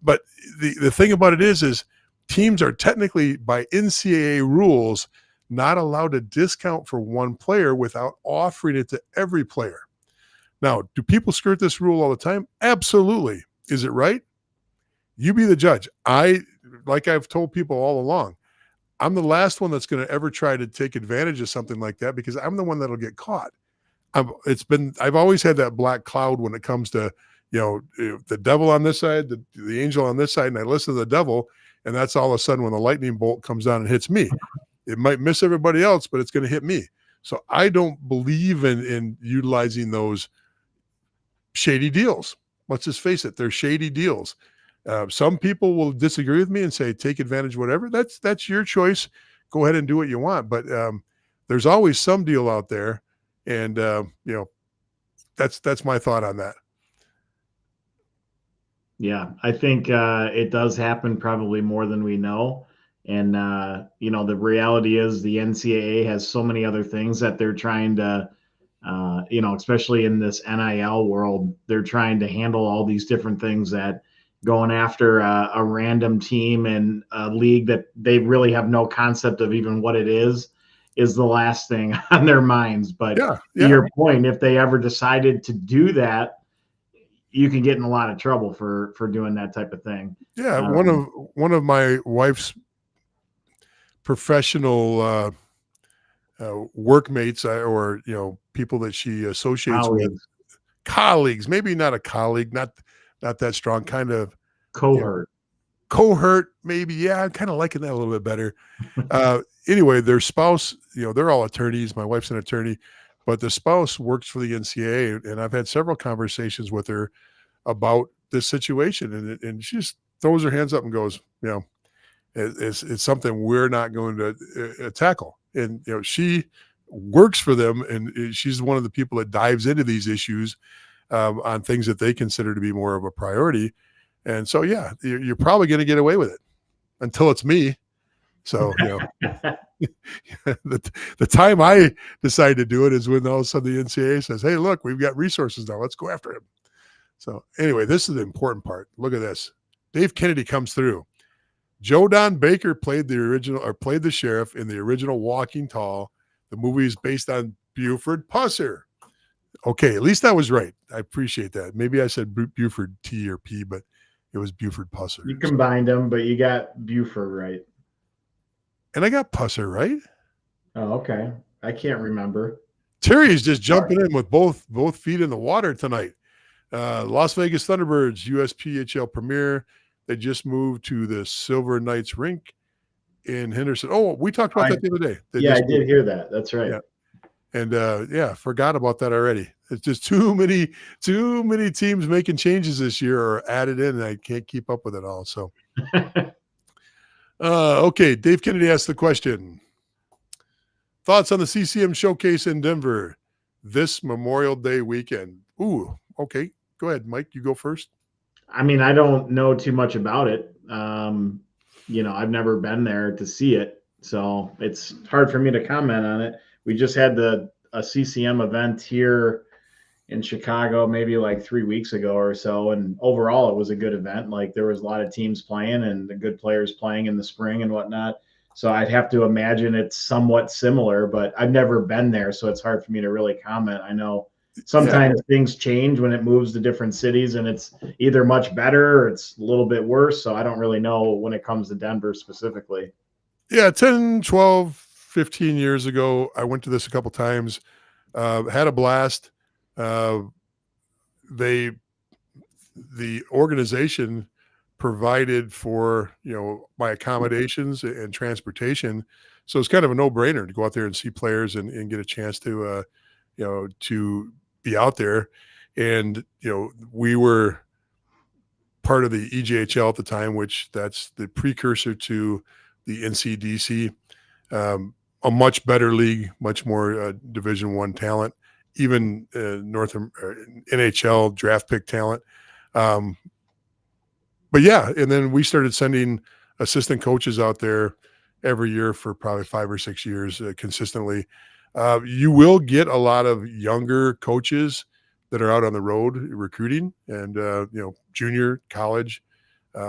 But the thing about it is teams are technically, by NCAA rules, not allowed to discount for one player without offering it to every player. Now, do people skirt this rule all the time? Absolutely. Is it right? You be the judge. Like I've told people all along, I'm the last one that's going to ever try to take advantage of something like that, because I'm the one that'll get caught. I've always had that black cloud when it comes to, the devil on this side, the angel on this side, and I listen to the devil, and that's all of a sudden when the lightning bolt comes down and hits me. It might miss everybody else, but it's going to hit me. So I don't believe in utilizing those shady deals. Let's just face it, they're shady deals. Some people will disagree with me and say, take advantage, whatever. That's your choice. Go ahead and do what you want. But there's always some deal out there. And, that's my thought on that. Yeah, I think it does happen probably more than we know. And, the reality is the NCAA has so many other things that they're trying to, especially in this NIL world, they're trying to handle all these different things, that going after a random team in a league that they really have no concept of even what it is the last thing on their minds. But to your point, if they ever decided to do that, you can get in a lot of trouble for doing that type of thing. Yeah. One of my wife's professional workmates, or people that she associates with, colleagues, maybe not a colleague, not that strong, kind of cohort, maybe. Yeah, I'm kind of liking that a little bit better. Anyway, their spouse, they're all attorneys. My wife's an attorney, but the spouse works for the NCAA, and I've had several conversations with her about this situation, and she just throws her hands up and goes, it's something we're not going to tackle. And she works for them, and she's one of the people that dives into these issues on things that they consider to be more of a priority. And so, yeah, you're probably going to get away with it until it's me. So, the time I decide to do it is when all of a sudden the NCAA says, hey, look, we've got resources now. Let's go after him. So anyway, this is the important part. Look at this. Dave Kennedy comes through. Joe Don Baker played the sheriff in the original Walking Tall. The movie is based on Buford Pusser. Okay, at least I was right. I appreciate that. Maybe I said Buford T or P, but it was Buford Pusser. You combined them, but you got Buford right. And I got Pusser right. Oh, okay. I can't remember. Terry's just jumping in with both feet in the water tonight. Las Vegas Thunderbirds USPHL Premier. They just moved to the Silver Knights rink in Henderson. Oh, we talked about that the other day. Yeah, I did hear that. That's right. Yeah. And forgot about that already. It's just too many teams making changes this year or added in, and I can't keep up with it all. So, okay, Dave Kennedy asked the question. Thoughts on the CCM Showcase in Denver this Memorial Day weekend? Ooh, okay. Go ahead, Mike. You go first. I mean, I don't know too much about it. I've never been there to see it, so it's hard for me to comment on it. We just had a CCM event here in Chicago maybe like 3 weeks ago or so, and overall it was a good event. Like there was a lot of teams playing and the good players playing in the spring and whatnot. So I'd have to imagine it's somewhat similar, but I've never been there, so it's hard for me to really comment. I know sometimes things change when it moves to different cities and it's either much better or it's a little bit worse. So I don't really know when it comes to Denver specifically. Yeah, 10, 12, 15 years ago, I went to this a couple times, had a blast. The organization provided for, my accommodations and transportation. So it's kind of a no-brainer to go out there and see players and get a chance to, to be out there. And, we were part of the EJHL at the time, which that's the precursor to the NCDC, a much better league, much more Division I talent, even NHL draft pick talent. But yeah, and then we started sending assistant coaches out there every year for probably 5 or 6 years consistently. You will get a lot of younger coaches that are out on the road recruiting and, junior college.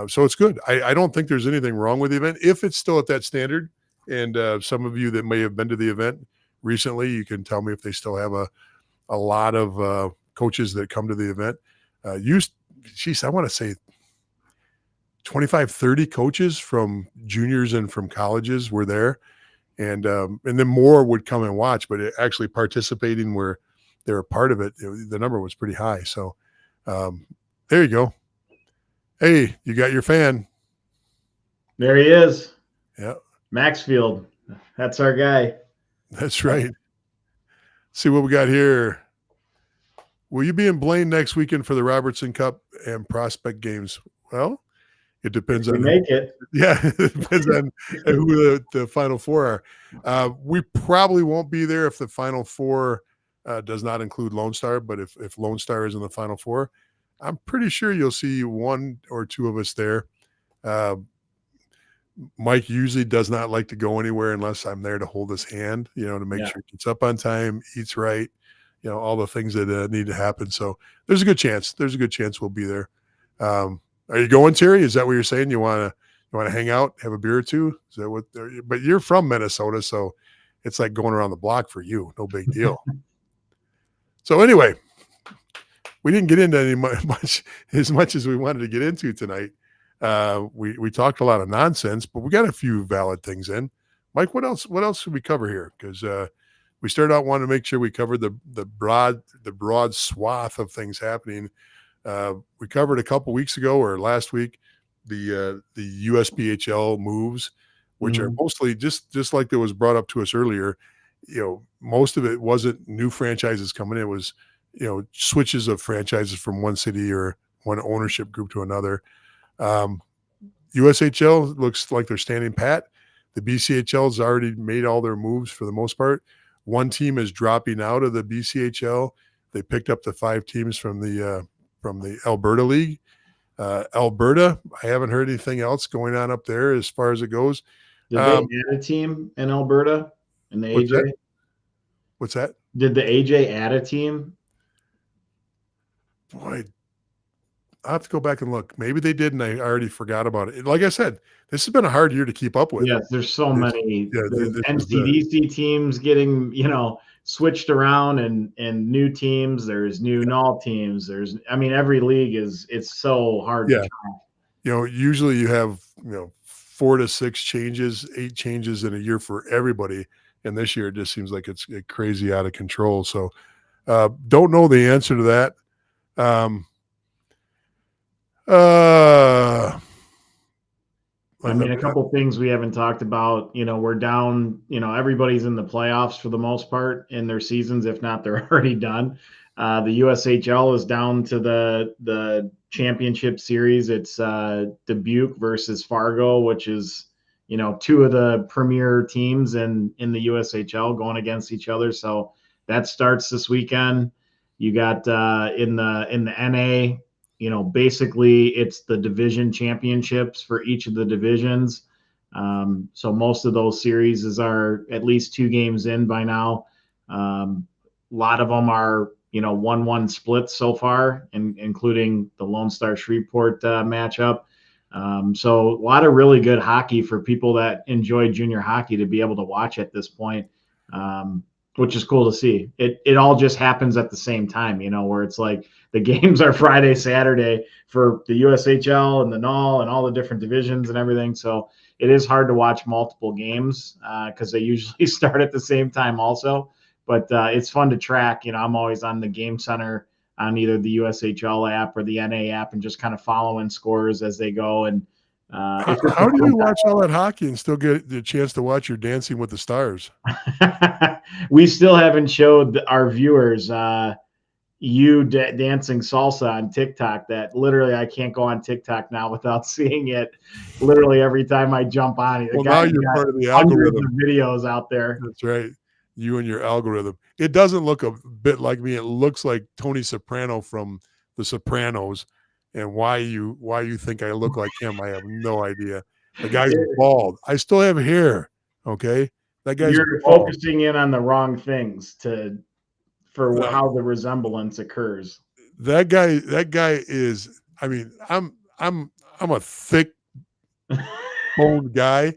So it's good. I don't think there's anything wrong with the event if it's still at that standard. And some of you that may have been to the event recently, you can tell me if they still have a lot of coaches that come to the event. I want to say 25, 30 coaches from juniors and from colleges were there. And then more would come and watch, but actually participating where they're a part of it, the number was pretty high. So there you go. Hey, you got your fan. There he is. Yeah. Maxfield. That's our guy. That's right. See what we got here. Will you be in Blaine next weekend for the Robertson Cup and Prospect games? Well, it depends on it. Yeah, it depends on who the Final Four are. We probably won't be there if the Final Four does not include Lone Star, but if Lone Star is in the Final Four, I'm pretty sure you'll see one or two of us there. Mike usually does not like to go anywhere unless I'm there to hold his hand, to make sure he gets up on time, eats right, all the things that need to happen. So there's a good chance. We'll be there. Are you going, Terry? Is that what you're saying? You want to hang out, have a beer or two? Is that what? But you're from Minnesota, so it's like going around the block for you. No big deal. So anyway, we didn't get into much as we wanted to get into tonight. We talked a lot of nonsense, but we got a few valid things in. Mike, what else should we cover here? Because we started out wanting to make sure we covered the broad swath of things happening. We covered a couple weeks ago or last week the USPHL moves, which are mostly just like that was brought up to us earlier. Most of it wasn't new franchises coming in. It was switches of franchises from one city or one ownership group to another. USHL looks like they're standing pat. The BCHL has already made all their moves for the most part. One team is dropping out of the BCHL. They picked up the 5 teams from the Alberta League. Alberta, I haven't heard anything else going on up there as far as it goes. Did they add a team in Alberta in the AJ? What's that? Did the AJ add a team? Boy, I'll have to go back and look. Maybe they did, and I already forgot about it. Like I said, this has been a hard year to keep up with. Yes, there's so This- many. yeah, There's this is NCDC teams getting, switched around and new teams. There's new null teams. I mean, every league it's so hard to Yeah. track. Usually you have 4 to 6 changes, 8 changes in a year for everybody, and this year it just seems like it's crazy out of control. So, don't know the answer to that. I mean, a couple things we haven't talked about. We're down. Everybody's in the playoffs for the most part in their seasons. If not, they're already done. The USHL is down to the championship series. It's Dubuque versus Fargo, which is two of the premier teams in the USHL going against each other. So that starts this weekend. You got in the NA. Basically it's the division championships for each of the divisions. So most of those series are at least 2 games in by now. A lot of them are, 1-1 splits so far, including the Lone Star Shreveport matchup. So a lot of really good hockey for people that enjoy junior hockey to be able to watch at this point. Which is cool to see. It all just happens at the same time, where it's like the games are Friday, Saturday for the USHL and the NUL and all the different divisions and everything. So it is hard to watch multiple games because they usually start at the same time also. But it's fun to track. I'm always on the Game Center on either the USHL app or the NA app and just kind of following scores as they go. And how do you watch all that hockey and still get the chance to watch your Dancing with the Stars? We still haven't showed our viewers you dancing salsa on TikTok. That literally I can't go on TikTok now without seeing it. Literally every time I jump on it. Well, now you're part of the hundreds algorithm. of videos out there. That's right. You and your algorithm. It doesn't look a bit like me. It looks like Tony Soprano from The Sopranos. And why you think I look like him, I have no idea. The guy's bald. I still have hair. Okay. That guy's You're bald. focusing in on the wrong things for how the resemblance occurs. That guy is, I mean, I'm a thick boned guy.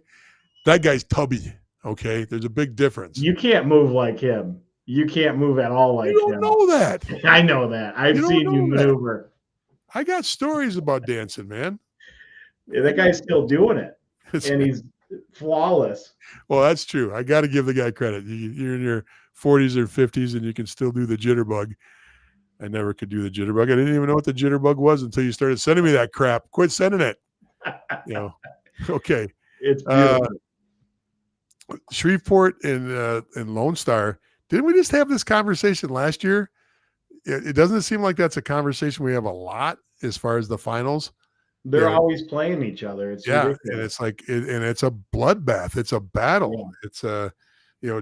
That guy's tubby. Okay. There's a big difference. You can't move like him. You can't move at all like him. You don't know that. I know that. I've seen you maneuver. I got stories about dancing, man. Yeah, that guy's still doing it. And he's flawless. Well, that's true. I got to give the guy credit. You're in your 40s or 50s and you can still do the jitterbug. I never could do the jitterbug. I didn't even know what the jitterbug was until you started sending me that crap. Quit sending it. Okay. It's beautiful. Shreveport and Lone Star. Didn't we just have this conversation last year? It doesn't seem like that's a conversation we have a lot as far as the finals. They're always playing each other. It's ridiculous. And it's like and it's a bloodbath. It's a battle. Yeah.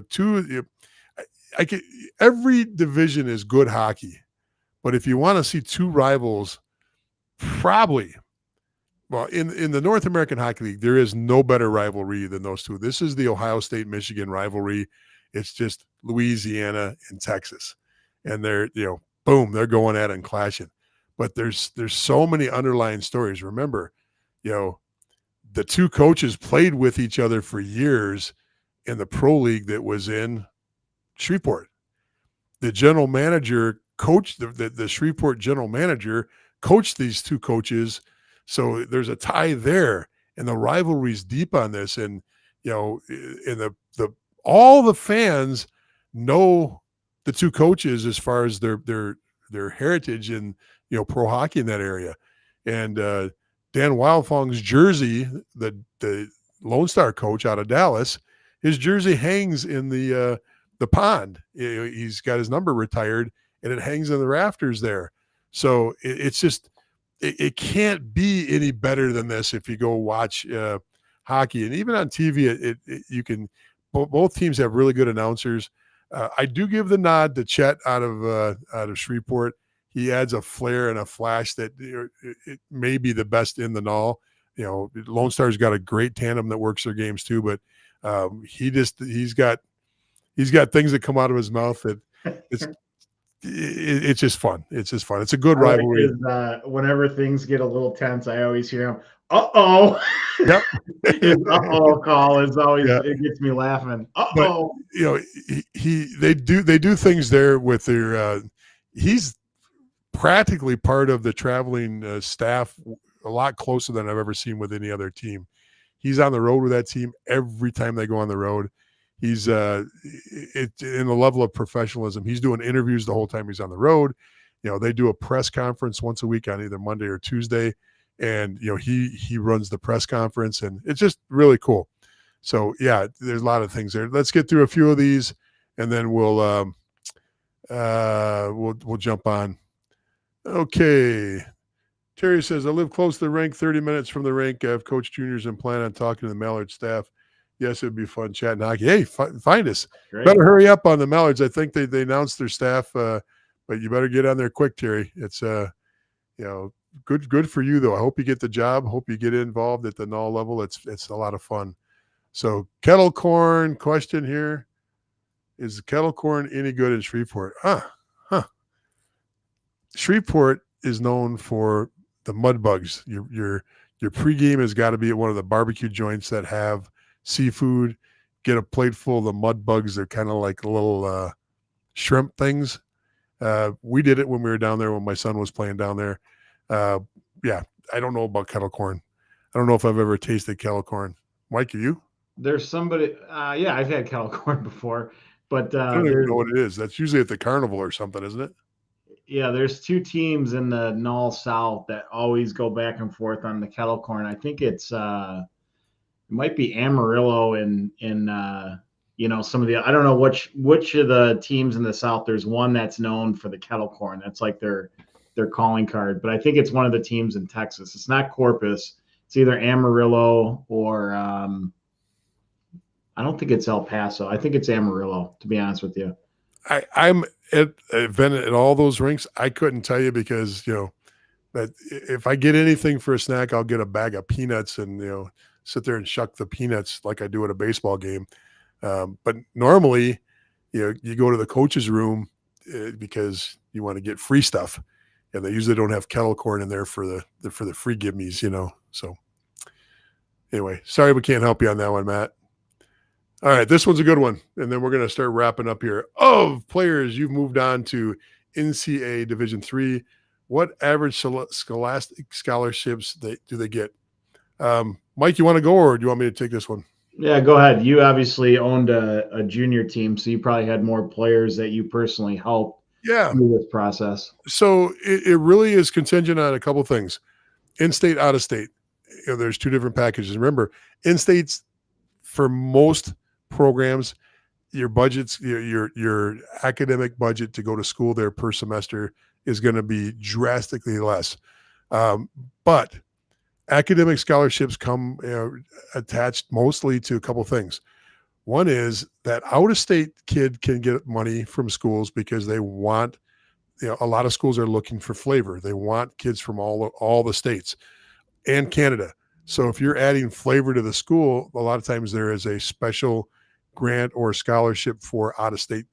It's every division is good hockey, but if you want to see 2 rivals, probably. Well, in the North American Hockey League, there is no better rivalry than those 2. This is the Ohio State-Michigan rivalry. It's just Louisiana and Texas, and they're boom, they're going at it and clashing. But there's so many underlying stories. Remember, the 2 coaches played with each other for years in the pro league that was in Shreveport. The general manager coached the Shreveport general manager coached these 2 coaches. So there's a tie there, and the rivalry's deep on this. And, all the fans know the 2 coaches as far as their heritage in, pro hockey in that area. And Dan Wildfong's jersey, the Lone Star coach out of Dallas, his jersey hangs in the pond. He's got his number retired, and it hangs in the rafters there. So it's just, it can't be any better than this if you go watch hockey. And even on TV, you can, both teams have really good announcers. I do give the nod to Chet out of Shreveport. He adds a flair and a flash that it may be the best in the null. Lone Star's got a great tandem that works their games too, but he's got things that come out of his mouth that it's just fun. It's just fun. It's a good I like rivalry. whenever things get a little tense, I always hear him. Uh-oh. Yep. His uh-oh call is always Yeah. it gets me laughing. But Uh-oh. they do things there with their. He's practically part of the traveling staff, a lot closer than I've ever seen with any other team. He's on the road with that team every time they go on the road. He's in the level of professionalism. He's doing interviews the whole time he's on the road. They do a press conference once a week on either Monday or Tuesday, and he runs the press conference, and it's just really cool. So yeah, there's a lot of things there. Let's get through a few of these, and then we'll jump on. Okay. Terry says, I live close to the rink, 30 minutes from the rink. I have coach juniors and plan on talking to the Mallard staff. Yes, it would be fun chatting hockey. Hey, find us. Great. Better hurry up on the Mallards. I think they announced their staff, but you better get on there quick, Terry. It's good for you though. I hope you get the job. Hope you get involved at the NOL level. It's a lot of fun. So kettle corn question here. Is kettle corn any good in Shreveport? Shreveport is known for the mud bugs. Your pregame has got to be at one of the barbecue joints that have seafood. Get a plate full of the mud bugs. They're kind of like little shrimp things. We did it when we were down there when my son was playing down there. Yeah, I don't know about kettle corn. I don't know if I've ever tasted kettle corn. Mike, are you? There's somebody. Yeah, I've had kettle corn before, but I don't even know what it is. That's usually at the carnival or something, isn't it? Yeah, there's two teams in the NOL South that always go back and forth on the kettle corn. I think it might be Amarillo and some of the, I don't know which of the teams in the South. There's one that's known for the kettle corn. That's like their calling card, but I think it's one of the teams in Texas. It's not Corpus. It's either Amarillo or I don't think it's El Paso. I think it's Amarillo, to be honest with you. I've been at all those rinks. I couldn't tell you because, that if I get anything for a snack, I'll get a bag of peanuts and, sit there and shuck the peanuts like I do at a baseball game. But normally, you go to the coach's room because you want to get free stuff, and they usually don't have kettle corn in there for the free give-me's, So anyway, sorry we can't help you on that one, Matt. All right, this one's a good one, and then we're going to start wrapping up here. Of players you've moved on to NCAA Division III, what average scholastic scholarships do they get? Mike, you want to go, or do you want me to take this one? Yeah, go ahead. You obviously owned a junior team, so you probably had more players that you personally helped through this process. So it really is contingent on a couple things. In-state, out-of-state. There's two different packages. Remember, in-states, for most programs, your budgets, your academic budget to go to school there per semester is going to be drastically less. But academic scholarships come attached mostly to a couple things. One is that out-of-state kid can get money from schools because they want, a lot of schools are looking for flavor. They want kids from all the states and Canada. So if you're adding flavor to the school, a lot of times there is a special grant or scholarship for out-of-state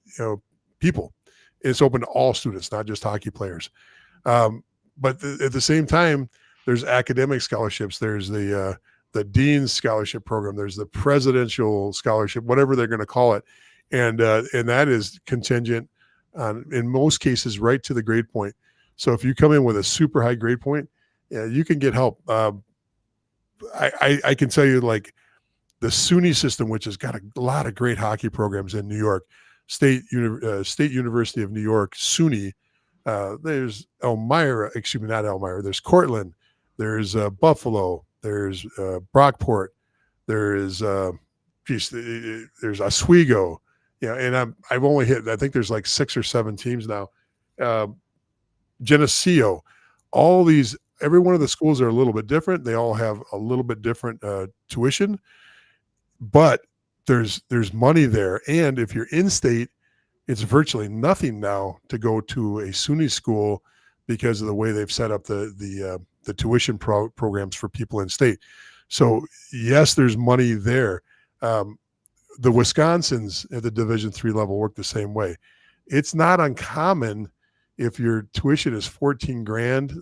people. It's open to all students, not just hockey players. But at the same time, there's academic scholarships. There's the Dean's Scholarship Program. There's the Presidential Scholarship, whatever they're going to call it. And that is contingent on, in most cases, right to the grade point. So if you come in with a super high grade point, you can get help. I can tell you, like, the SUNY system, which has got a lot of great hockey programs in New York, State University of New York, SUNY. There's not Elmira. There's Cortland. There's Buffalo. There's Brockport. There's Oswego. And I've only hit, I think there's like 6 or 7 teams now. Geneseo. All these, every one of the schools are a little bit different. They all have a little bit different tuition, but there's money there. And if you're in state, it's virtually nothing now to go to a SUNY school because of the way they've set up the tuition programs for people in state. So yes, there's money there. The Wisconsins at the Division III level work the same way. It's not uncommon if your tuition is 14 grand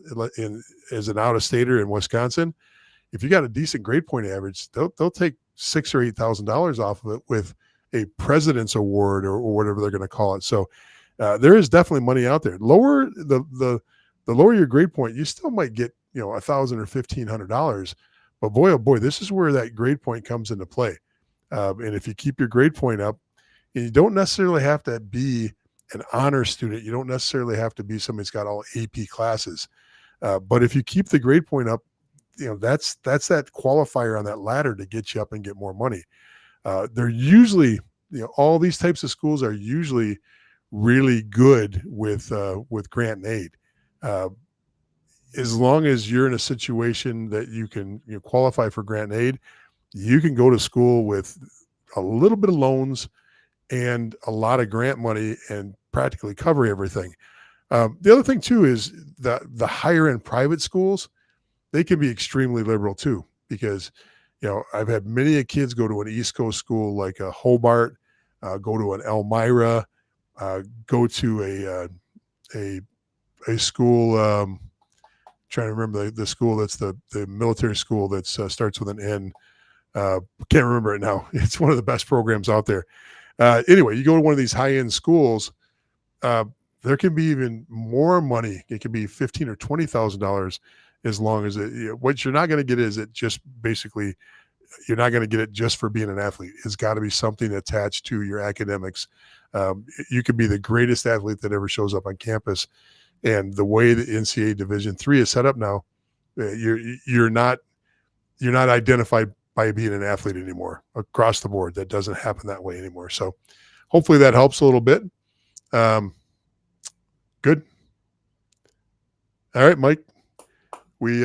as an out-of-stater in Wisconsin, if you got a decent grade point average, they'll take $6,000 or $8,000 off of it with a president's award or whatever they're going to call it. So there is definitely money out there. Lower the lower your grade point, you still might get, $1,000 or $1,500. But boy, oh boy, this is where that grade point comes into play. And if you keep your grade point up, and you don't necessarily have to be an honor student. You don't necessarily have to be somebody that's got all AP classes. But if you keep the grade point up, that's that qualifier on that ladder to get you up and get more money. They're usually, all these types of schools are usually really good with grant and aid. As long as you're in a situation that you can qualify for grant and aid, you can go to school with a little bit of loans and a lot of grant money and practically cover everything. The other thing too is the higher end private schools, they can be extremely liberal too, because I've had many kids go to an East Coast school like a Hobart, go to an Elmira, go to a school. Trying to remember the school that's the military school that starts with an N. Can't remember it now. It's one of the best programs out there. Anyway, you go to one of these high-end schools, there can be even more money. It can be $15,000 or $20,000, as long as what you're not going to get is it just basically, you're not going to get it just for being an athlete. It's got to be something attached to your academics. You could be the greatest athlete that ever shows up on campus, and the way the NCAA Division III is set up now, you're not identified by being an athlete anymore across the board. That doesn't happen that way anymore. So hopefully that helps a little bit. Good. All right, Mike, we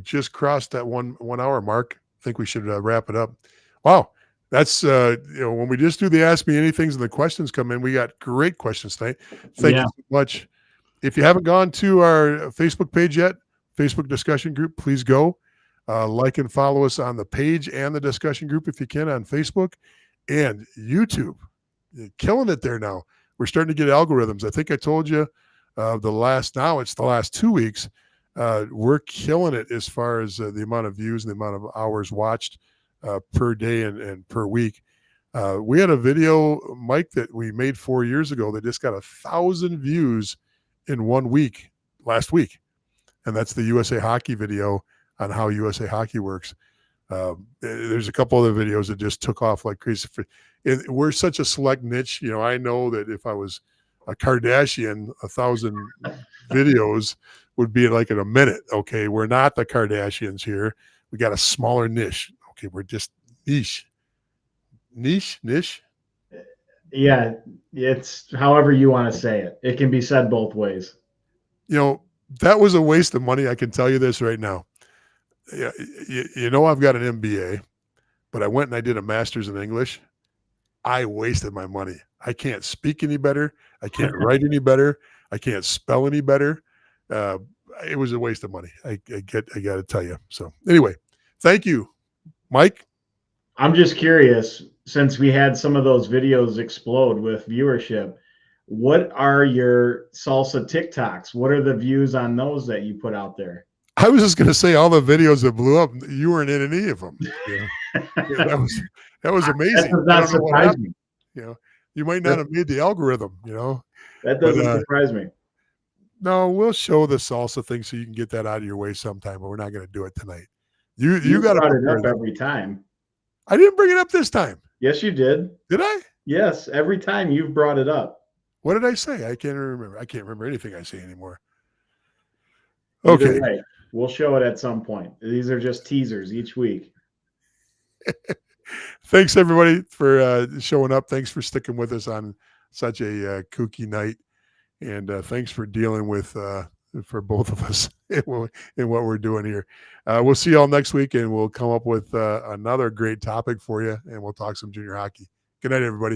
just crossed that one hour mark. I think we should wrap it up. Wow. That's when we just do the Ask Me Anythings and the questions come in, we got great questions tonight. Thank you so much. If you haven't gone to our Facebook page yet, Facebook discussion group, please go. Like and follow us on the page and the discussion group if you can on Facebook and YouTube. You're killing it there now. We're starting to get algorithms. I think I told you it's the last 2 weeks. We're killing it as far as the amount of views and the amount of hours watched per day and per week. We had a video, Mike, that we made 4 years ago that just got 1,000 views in 1 week last week. And that's the USA Hockey video on how USA Hockey works. There's a couple other videos that just took off like crazy. We're such a select niche. I know that if I was a Kardashian, 1,000 videos would be like in a minute. Okay, we're not the Kardashians here. We got a smaller niche. Okay, we're just niche. Yeah, it's however you want to say it. It can be said both ways. That was a waste of money. I can tell you this right now. Yeah, I've got an MBA, but I went and I did a master's in English. I wasted my money. I can't speak any better. I can't write any better. I can't spell any better. It was a waste of money. I got to tell you. So anyway, thank you, Mike. I'm just curious, since we had some of those videos explode with viewership, what are your salsa TikToks? What are the views on those that you put out there? I was just going to say all the videos that blew up, you weren't in any of them. That was amazing. That does not surprise me. You might not have made the algorithm, That doesn't surprise me. No, we'll show the salsa thing so you can get that out of your way sometime, but we're not going to do it tonight. You got to bring it up every time. I didn't bring it up this time. Yes, you did. Did I? Yes, every time you've brought it up. What did I say? I can't remember. I can't remember anything I say anymore. Okay. Right. We'll show it at some point. These are just teasers each week. Thanks, everybody, for showing up. Thanks for sticking with us on such a kooky night. And thanks for dealing with, for both of us in what we're doing here. We'll see you all next week, and we'll come up with another great topic for you, and we'll talk some junior hockey. Good night, everybody.